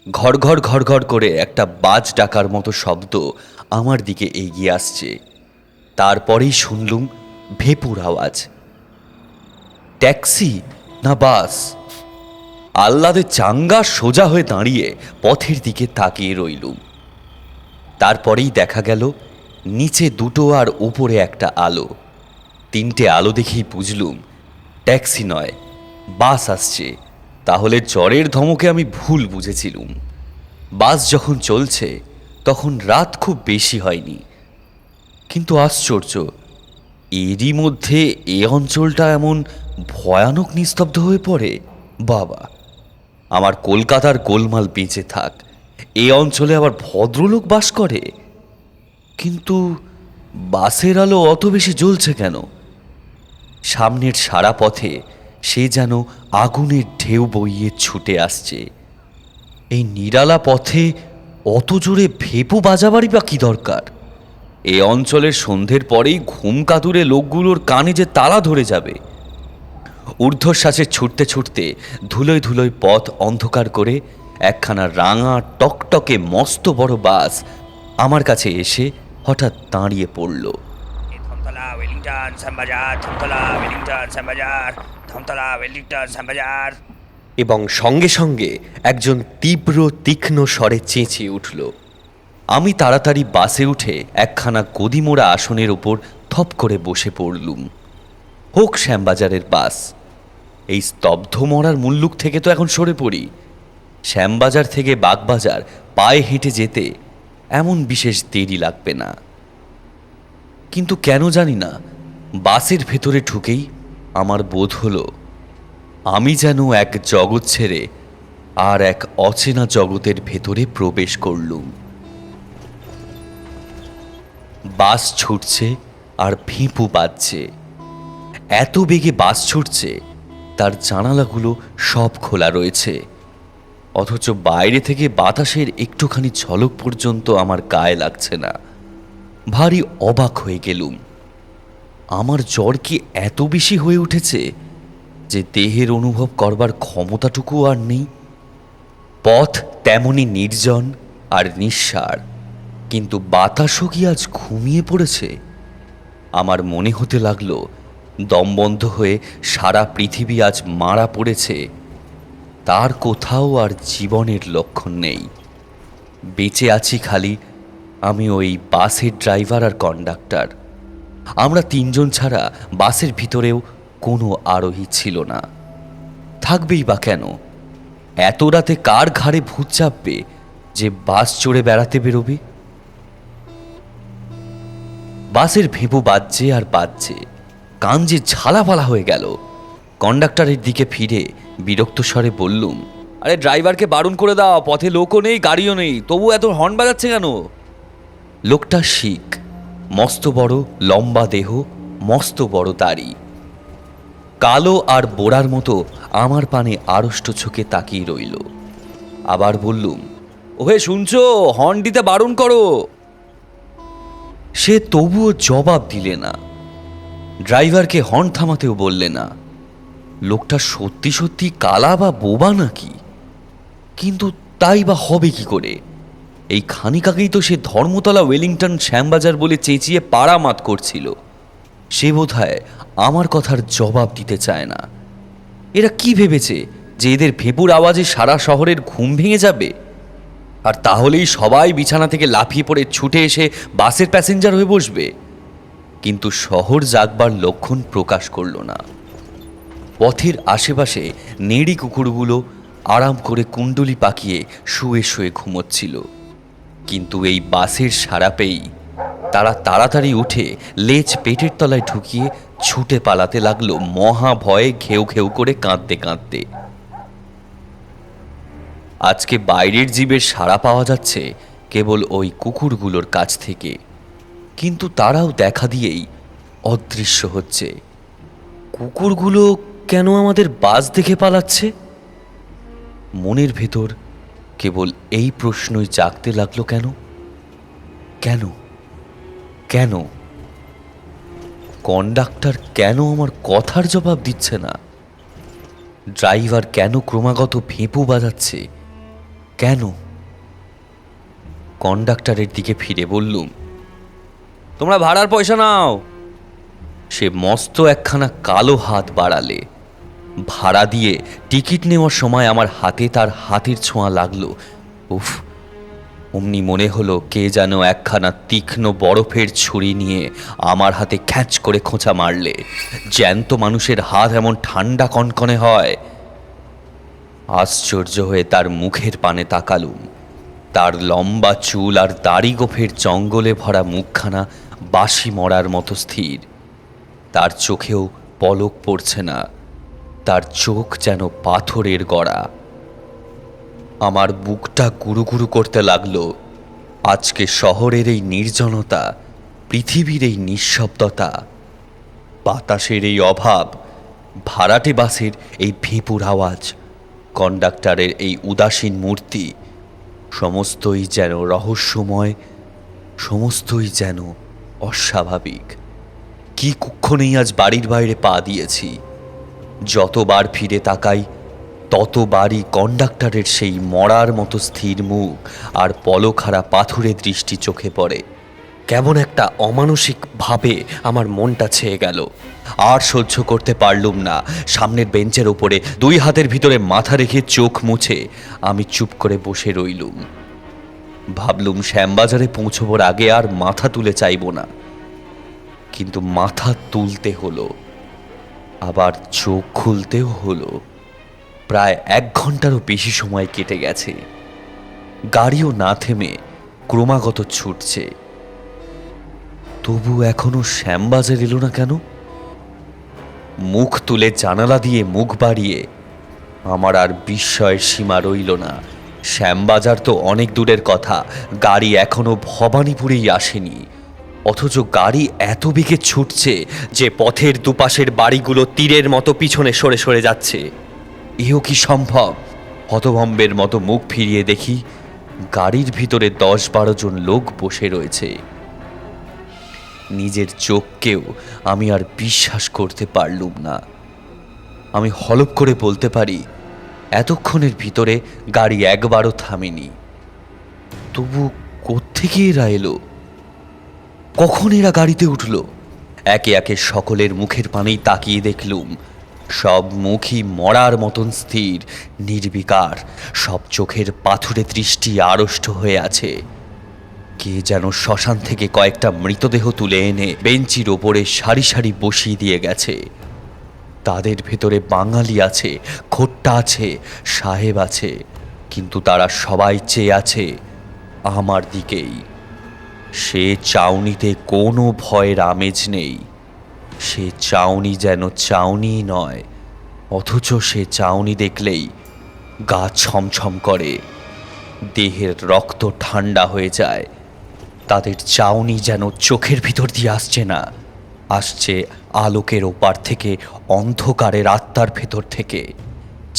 ঘর ঘর ঘর ঘর করে একটা বাজ ডাকার মতো শব্দ আমার দিকে এগিয়ে আসছে। তারপরেই শুনলুম ভেপুর আওয়াজ। ট্যাক্সি না বাস? আহ্লাদে চাঙ্গা সোজা হয়ে দাঁড়িয়ে পথের দিকে তাকিয়ে রইলুম। তারপরেই দেখা গেল নিচে দুটো আর উপরে একটা আলো। তিনটে আলো দেখেই বুঝলুম ট্যাক্সি নয়, বাস আসছে। তাহলে জ্বরের ধমকে আমি ভুল বুঝেছিলুম। বাস যখন চলছে তখন রাত খুব বেশি হয়নি। কিন্তু আশ্চর্য, এরই মধ্যে এ অঞ্চলটা এমন ভয়ানক নিস্তব্ধ হয়ে পড়ে। বাবা, আমার কলকাতার গোলমাল বেঁচে থাক, এ অঞ্চলে আবার ভদ্রলোক বাস করে। কিন্তু বাসের আলো অত বেশি জ্বলছে কেন? সামনের সারা পথে সে যেন আগুনের ঢেউ বইয়ে ছুটে আসছে। এই নিরালা পথে অত জোরে ভেপু বাজাবারই বা কি দরকার? এ অঞ্চলের সন্ধ্যের পরেই ঘুম কাতুরে লোকগুলোর কানে যে তালা ধরে যাবে। ঊর্ধ্বশ্বাসে ছুটতে ছুটতে ধুলোয় ধুলোয় পথ অন্ধকার করে একখানা রাঙা টকটকে মস্ত বড় বাস আমার কাছে এসে হঠাৎ দাঁড়িয়ে পড়ল। Dharmatala Wellington Shyambazar, Dharmatala Wellington Shyambazar, Dharmatala Wellington Shyambazar. এবং সঙ্গে সঙ্গে একজন তীব্র তীক্ষ্ণ স্বরে চেঁচিয়ে উঠল। আমি তাড়াতাড়ি বাসে উঠে একখানা গদিমোড়া আসনের ওপর থপ করে বসে পড়লুম। হোক শ্যামবাজারের বাস। এই স্তব্ধ মরার মুল্লুক থেকে তো এখন সরে পড়ি। শ্যামবাজার থেকে বাগবাজার পায়ে হেঁটে যেতে এমন বিশেষ দেরি লাগবে না। কিন্তু কেন জানি না, বাসের ভেতরে ঢুকেই আমার বোধ হলো আমি যেন এক জগৎ ছেড়ে আর এক অচেনা জগতের ভেতরে প্রবেশ করলুম। বাস ছুটছে আর ফিঁপু বাজছে। এত বেগে বাস ছুটছে তার জানালাগুলো সব খোলা রয়েছে, অথচ বাইরে থেকে বাতাসের একটুখানি ঝলক পর্যন্ত আমার গায়ে লাগছে না। ভারী অবাক হয়ে গেলুম। আমার জ্বর কি এত বেশি হয়ে উঠেছে যে দেহের অনুভব করবার ক্ষমতাটুকু আর নেই? পথ তেমনি নির্জন আর নিঃসার, কিন্তু বাতাসও কি আজ ঘুমিয়ে পড়েছে? আমার মনে হতে লাগলো দমবন্ধ হয়ে সারা পৃথিবী আজ মারা পড়েছে, তার কোথাও আর জীবনের লক্ষণ নেই। বেঁচে আছি খালি আমি, ওই বাসের ড্রাইভার আর কন্ডাক্টর। আমরা তিনজন ছাড়া বাসের ভিতরেও কোনো আরোহী ছিল না। থাকবেই বা কেন? এত রাতে কার ঘাড়ে ভূত চাপবে যে বাস চড়ে বেড়াতে বেরোবে? বাসের ভেঁপু বাজছে আর বাজছে, কান যে ঝালাপালা হয়ে গেল। কন্ডাক্টরের দিকে ফিরে বিরক্ত স্বরে বললুম, আরে ড্রাইভারকে বারণ করে দাও, পথে লোকও নেই গাড়িও নেই, তবু এত হর্ন বাজাচ্ছে কেন? লোকটা শিখ, মস্ত বড় লম্বা দেহ, মস্ত বড় দাড়ি, কালো আর বোড়ার মতো আমার পানে আড়ষ্ট চোখে তাকিয়ে রইল। আবার বললুম, ওহে শুনছো, হর্ন দিতে বারণ করো। সে তবুও জবাব দিলে না, ড্রাইভারকে হর্ন থামাতেও বললে না। লোকটা সত্যি সত্যি কালা বা বোবা নাকি? কিন্তু তাই বা হবে কি করে? এই খানিক আগেই তো সে ধর্মতলা ওয়েলিংটন শ্যামবাজার বলে চেঁচিয়ে পাড়ামাত করছিল। সে বোধহয় আমার কথার জবাব দিতে চায় না। এরা কি ভেবেছে যে এদের ভেপুর আওয়াজে সারা শহরের ঘুম ভেঙে যাবে? আর তাহলেই সবাই বিছানা থেকে লাফিয়ে পড়ে ছুটে এসে বাসের প্যাসেঞ্জার হয়ে বসবে। কিন্তু শহর জাগবার লক্ষণ প্রকাশ করল না। পথের আশেপাশে নেড়ি কুকুরগুলো আরাম করে কুণ্ডলি পাকিয়ে শুয়ে শুয়ে ঘুমোচ্ছিল। কিন্তু এই বাসের সাড়া পেয়েই তারা তাড়াতাড়ি উঠে লেজ পেটের তলায় ঢুকিয়ে ছুটে পালাতে লাগলো, মহা ভয়ে ঘেউ ঘেউ করে কাঁদতে কাঁদতে। আজকে বাইরের জীবের সাড়া পাওয়া যাচ্ছে কেবল ওই কুকুরগুলোর কাছ থেকে, কিন্তু তারাও দেখা দিয়েই অদৃশ্য হচ্ছে। কুকুরগুলো কেন আমাদের বাস দেখে পালাচ্ছে? মনের ভেতর কেবল এই প্রশ্নই জাগতে লাগলো, কেন কেন কেন? কন্ডাক্টর কেন আমার কথার জবাব দিচ্ছে না? ড্রাইভার কেন ক্রমাগত ভেঁপু বাজাচ্ছে? কেন? কন্ডাক্টরের দিকে ফিরে বললুম, তোমরা ভাড়ার পয়সা নাও। সে মস্ত একখানা কালো হাত বাড়ালে। ভাড়া দিয়ে টিকিট নেওয়ার সময় আমার হাতে তার হাতের ছোঁয়া লাগলো। উফ, অমনি মনে হলো কে যেন একখানা তীক্ষ্ণ বরফের ছুরি নিয়ে আমার হাতে খ্যাঁচ করে খোঁচা মারলে জ্যান্ত মানুষের হাত এমন ঠান্ডা কনকনে হয়। আশ্চর্য হয়ে তার মুখের পানে তাকালুম। তার লম্বা চুল আর দাড়ি গোফের জঙ্গলে ভরা মুখখানা বাসি মরার মতো স্থির। তার চোখেও পলক পড়ছে না, তার চোখ যেন পাথরের গড়া। আমার বুকটা গুরুগুরু করতে লাগলো। আজকে শহরের এই নির্জনতা, পৃথিবীর এই নিঃশব্দতা, বাতাসের এই অভাব, ভাড়াটে বাসের এই ভেঁপুর আওয়াজ, কন্ডাক্টরের এই উদাসীন মূর্তি, সমস্তই যেন রহস্যময়, সমস্তই যেন অস্বাভাবিক। কি কুক্ষণেই আজ বাড়ির বাইরে পা দিয়েছি। যতবার ফিরে তাকাই ততবারই কন্ডাক্টরের সেই মরার মতো স্থির মুখ আর পলখারা পাথুরে দৃষ্টি চোখে পড়ে। কেমন একটা অমানসিক ভাবে আমার মনটা ছেয়ে গেল। আর সহ্য করতে পারলুম না। সামনের বেঞ্চের ওপরে দুই হাতের ভিতরে মাথা রেখে চোখ মুছে আমি চুপ করে বসে রইলুম। ভাবলুম শ্যামবাজারে পৌঁছবার আগে আর মাথা তুলে চাইব না, কিন্তু মাথা তুলতে হলো, আবার চোখ খুলতেও হলো। প্রায় 1 ঘন্টারও বেশি সময় কেটে গেছে। গাড়িও না থেমে ক্রমাগত ছুটছে। তবু এখনো শ্যামবাজার এলো না কেন? মুখ তুলে জানালা দিয়ে মুখ বাড়িয়ে আমার আর বিস্ময়ের সীমা রইল না। শ্যামবাজার তো অনেক দূরের কথা, গাড়ি এখনো ভবানীপুরেই আসেনি। অথচ গাড়ি এত বেগে ছুটছে যে পথের দুপাশের বাড়িগুলো তীরের মতো পিছনে সরে সরে যাচ্ছে। এও কি সম্ভব? হতভম্বের মতো মুখ ফিরিয়ে দেখি গাড়ির ভিতরে 10-12 জন লোক বসে রয়েছে। নিজের চোখকেও আমি আর বিশ্বাস করতে পারলুম না। আমি হলপ করে বলতে পারি এতক্ষণের ভিতরে গাড়ি একবারও থামেনি। তবু কোত্থেকে এরা এলো? কখন এরা গাড়িতে উঠল? একে একে সকলের মুখের পানেই তাকিয়ে দেখলুম সব মুখই মরার মতন স্থির, নির্বিকার। সব চোখের পাথুরে দৃষ্টি আড়ষ্ট হয়ে আছে। কে যেন শ্মশান থেকে কয়েকটা মৃতদেহ তুলে এনে বেঞ্চির ওপরে সারি সারি বসিয়ে দিয়ে গেছে। তাদের ভেতরে বাঙালি আছে, খোট্টা আছে, সাহেব আছে, কিন্তু তারা সবাই চেয়ে আছে আমার দিকেই। সে চাউনিতে কোনো ভয়ের আমেজ নেই। সে চাউনি যেন চাউনি নয়, অথচ সে চাউনি দেখলেই গা ছমছম করে, দেহের রক্ত ঠান্ডা হয়ে যায়। তাদের চাউনি যেন চোখের ভিতর দিয়ে আসছে না, আসছে আলোকের ওপার থেকে, অন্ধকারের আত্মার ভেতর থেকে।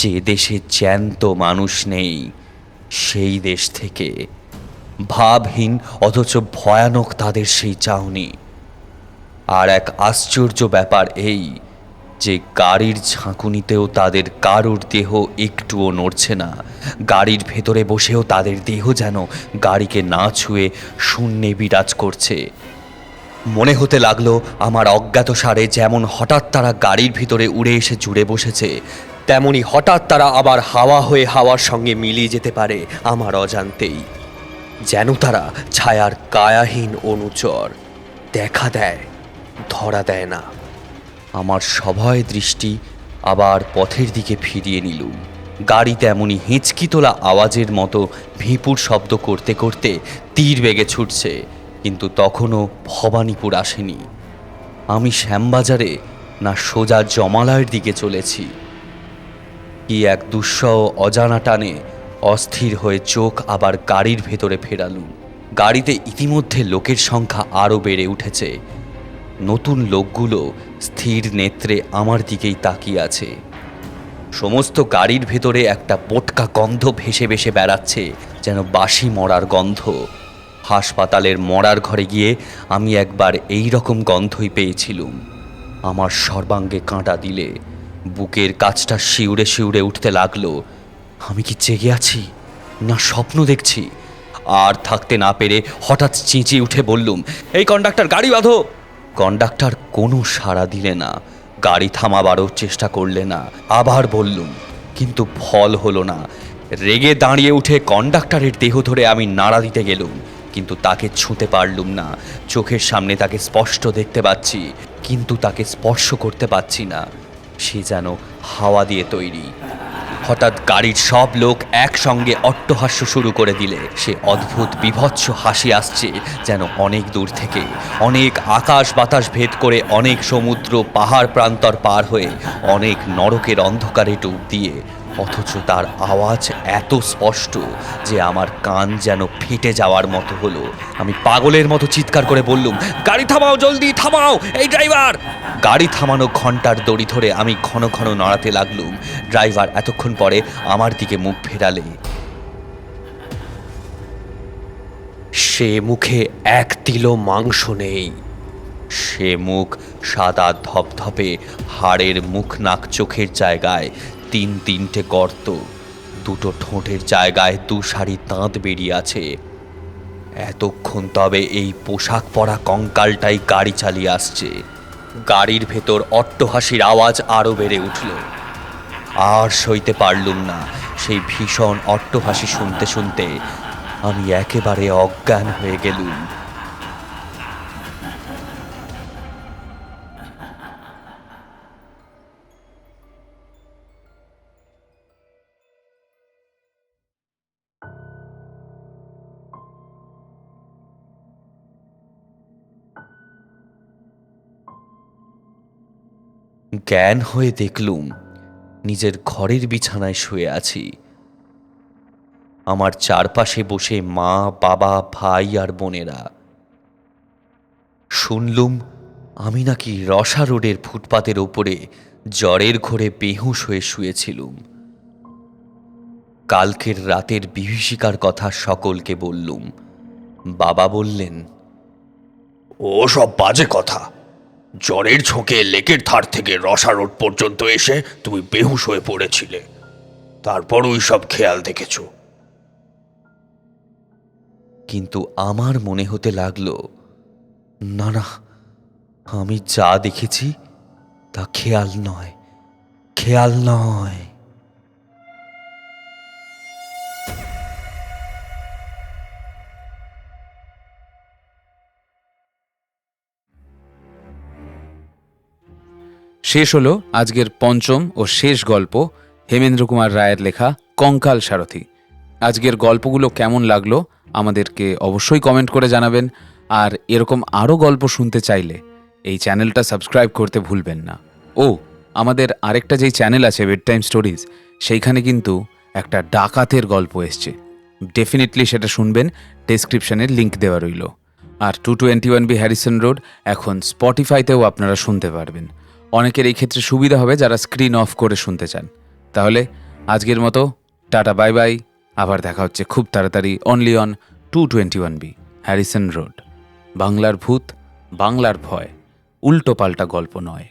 যে দেশে জ্যান্ত মানুষ নেই সেই দেশ থেকে। ভাবহীন অথচ ভয়ানক তাদের সেই চাউনি। আর এক আশ্চর্য ব্যাপার এই যে গাড়ির ঝাঁকুনিতেও তাদের কারুর দেহ একটুও নড়ছে না। গাড়ির ভেতরে বসেও তাদের দেহ যেন গাড়িকে না ছুঁয়ে শূন্যে বিরাজ করছে। মনে হতে লাগলো আমার অজ্ঞাতসারে যেমন হঠাৎ তারা গাড়ির ভিতরে উড়ে এসে জুড়ে বসেছে, তেমনি হঠাৎ তারা আবার হাওয়া হয়ে হাওয়ার সঙ্গে মিলিয়ে যেতে পারে আমার অজান্তেই। যেন তারা ছায়ার কায়াহীন অনুচর, দেখা দেয় ধরা দেয় না। আমার সভয় দৃষ্টি আবার পথের দিকে ফিরিয়ে নিলুম। গাড়ি তেমনি হেঁচকি তোলা আওয়াজের মতো ভেঁপুর শব্দ করতে করতে তীর বেগে ছুটছে। কিন্তু তখনও ভবানীপুর আসেনি। আমি শ্যামবাজারে না সোজা জমালয়ের দিকে চলেছি। কি এক দুঃসহ অজানা টানে অস্থির হয়ে চোখ আবার গাড়ির ভেতরে ফেরালুম। গাড়িতে ইতিমধ্যে লোকের সংখ্যা আরও বেড়ে উঠেছে। নতুন লোকগুলো স্থির নেত্রে আমার দিকেই তাকিয়ে আছে। সমস্ত গাড়ির ভেতরে একটা বোটকা গন্ধ ভেসে ভেসে বেড়াচ্ছে, যেন বাসি মরার গন্ধ। হাসপাতালের মরার ঘরে গিয়ে আমি একবার এই রকম গন্ধই পেয়েছিলুম। আমার সর্বাঙ্গে কাঁটা দিলে বুকের কাছটা শিউরে শিউরে উঠতে লাগলো। আমি কি জেগে আছি না স্বপ্ন দেখছি? আর থাকতে না পেরে হঠাৎ চেঁচিয়ে উঠে বললুম, এই কন্ডাক্টর, গাড়ি বাঁধো। কন্ডাক্টর কোনো সাড়া দিলে না, গাড়ি থামাবারও চেষ্টা করলে না। আবার বললুম, কিন্তু ফল হলো না। রেগে দাঁড়িয়ে উঠে কন্ডাক্টরের দেহ ধরে আমি নাড়া দিতে গেলুম, কিন্তু তাকে ছুঁতে পারলুম না। চোখের সামনে তাকে স্পষ্ট দেখতে পাচ্ছি, কিন্তু তাকে স্পর্শ করতে পারছি না। সে যেন হাওয়া দিয়ে তৈরি। হঠাৎ গাড়ির সব লোক একসঙ্গে অট্টহাস্য শুরু করে দিলে সে অদ্ভুত বিভৎস হাসি আসছে, যেন অনেক দূর থেকে, অনেক আকাশ বাতাস ভেদ করে, অনেক সমুদ্র পাহাড় প্রান্তর পার হয়ে, অনেক নরকের অন্ধকারে ডুব দিয়ে। অথচ তার আওয়াজ এত স্পষ্ট যে আমার কান যেন ফেটে যাওয়ার মতো হলো। আমি পাগলের মতো চিৎকার করে বললুম, গাড়ি থামাও, জলদি থামাও, এই ড্রাইভার। গাড়ি থামানো ঘন্টার দড়ি ধরে আমি ঘন ঘন নাড়াতে লাগলুম। ড্রাইভার এতক্ষণ পরে আমার দিকে মুখ ফেরালে। সে মুখে এক তিলও মাংস নেই। সে মুখ সাদা ধপধপে, হাড়ের মুখ, নাক চোখের জায়গায় 3-3টে গর্ত, দুটো ঠোঁটের জায়গায় 2 সারি দাঁত বেরিয়ে আছে। এতক্ষণ তবে এই পোশাক পরা কঙ্কালটাই গাড়ি চালিয়ে আসছে। গাড়ির ভেতর অট্টহাসির আওয়াজ আরও বেড়ে উঠল। আর সইতে পারলুম না। সেই ভীষণ অট্টহাসি শুনতে শুনতে আমি একেবারে অজ্ঞান হয়ে গেলুম। জ্ঞান হয়ে দেখলুম নিজের ঘরের বিছানায় শুয়ে আছি। আমার চারপাশে বসে মা, বাবা, ভাই আর বোনেরা। শুনলুম আমি নাকি রসা রোডের ফুটপাতের ওপরে জ্বরের ঘোরে বেহুঁশ হয়ে শুয়েছিলুম। কালকের রাতের বিভীষিকার কথা সকলকে বললুম। বাবা বললেন, ও সব বাজে কথা। জ্বরের ঝোঁকে লেকের ধার থেকে রসা রোড পর্যন্ত এসে তুমি বেহুশ হয়ে পড়েছিলে, তারপর ওই সব খেয়াল দেখেছো। কিন্তু আমার মনে হতে লাগলো, না না, আমি যা দেখেছি তা খেয়াল নয়, খেয়াল নয়। শেষ হলো আজকের পঞ্চম ও শেষ গল্প, হেমেন্দ্র কুমার রায়ের লেখা কঙ্কাল সারথি। আজকের গল্পগুলো কেমন লাগলো আমাদেরকে অবশ্যই কমেন্ট করে জানাবেন। আর এরকম আরও গল্প শুনতে চাইলে এই চ্যানেলটা সাবস্ক্রাইব করতে ভুলবেন না। ও আমাদের আরেকটা যেই চ্যানেল আছে, বেড টাইম স্টোরিজ, সেইখানে কিন্তু একটা ডাকাতের গল্প এসছে। ডেফিনেটলি সেটা শুনবেন, ডেসক্রিপশনের লিঙ্ক দেওয়া রইল। আর 221B হ্যারিসন রোড এখন স্পটিফাইতেও আপনারা শুনতে পারবেন। অনেকের এই ক্ষেত্রে সুবিধা হবে যারা স্ক্রিন অফ করে শুনতে চান। তাহলে আজকের মতো টাটা, বাই বাই। আবার দেখা হচ্ছে খুব তাড়াতাড়ি, only on 221B Harrison road. বাংলার ভূত, বাংলার ভয়, উল্টো পাল্টা গল্প নয়।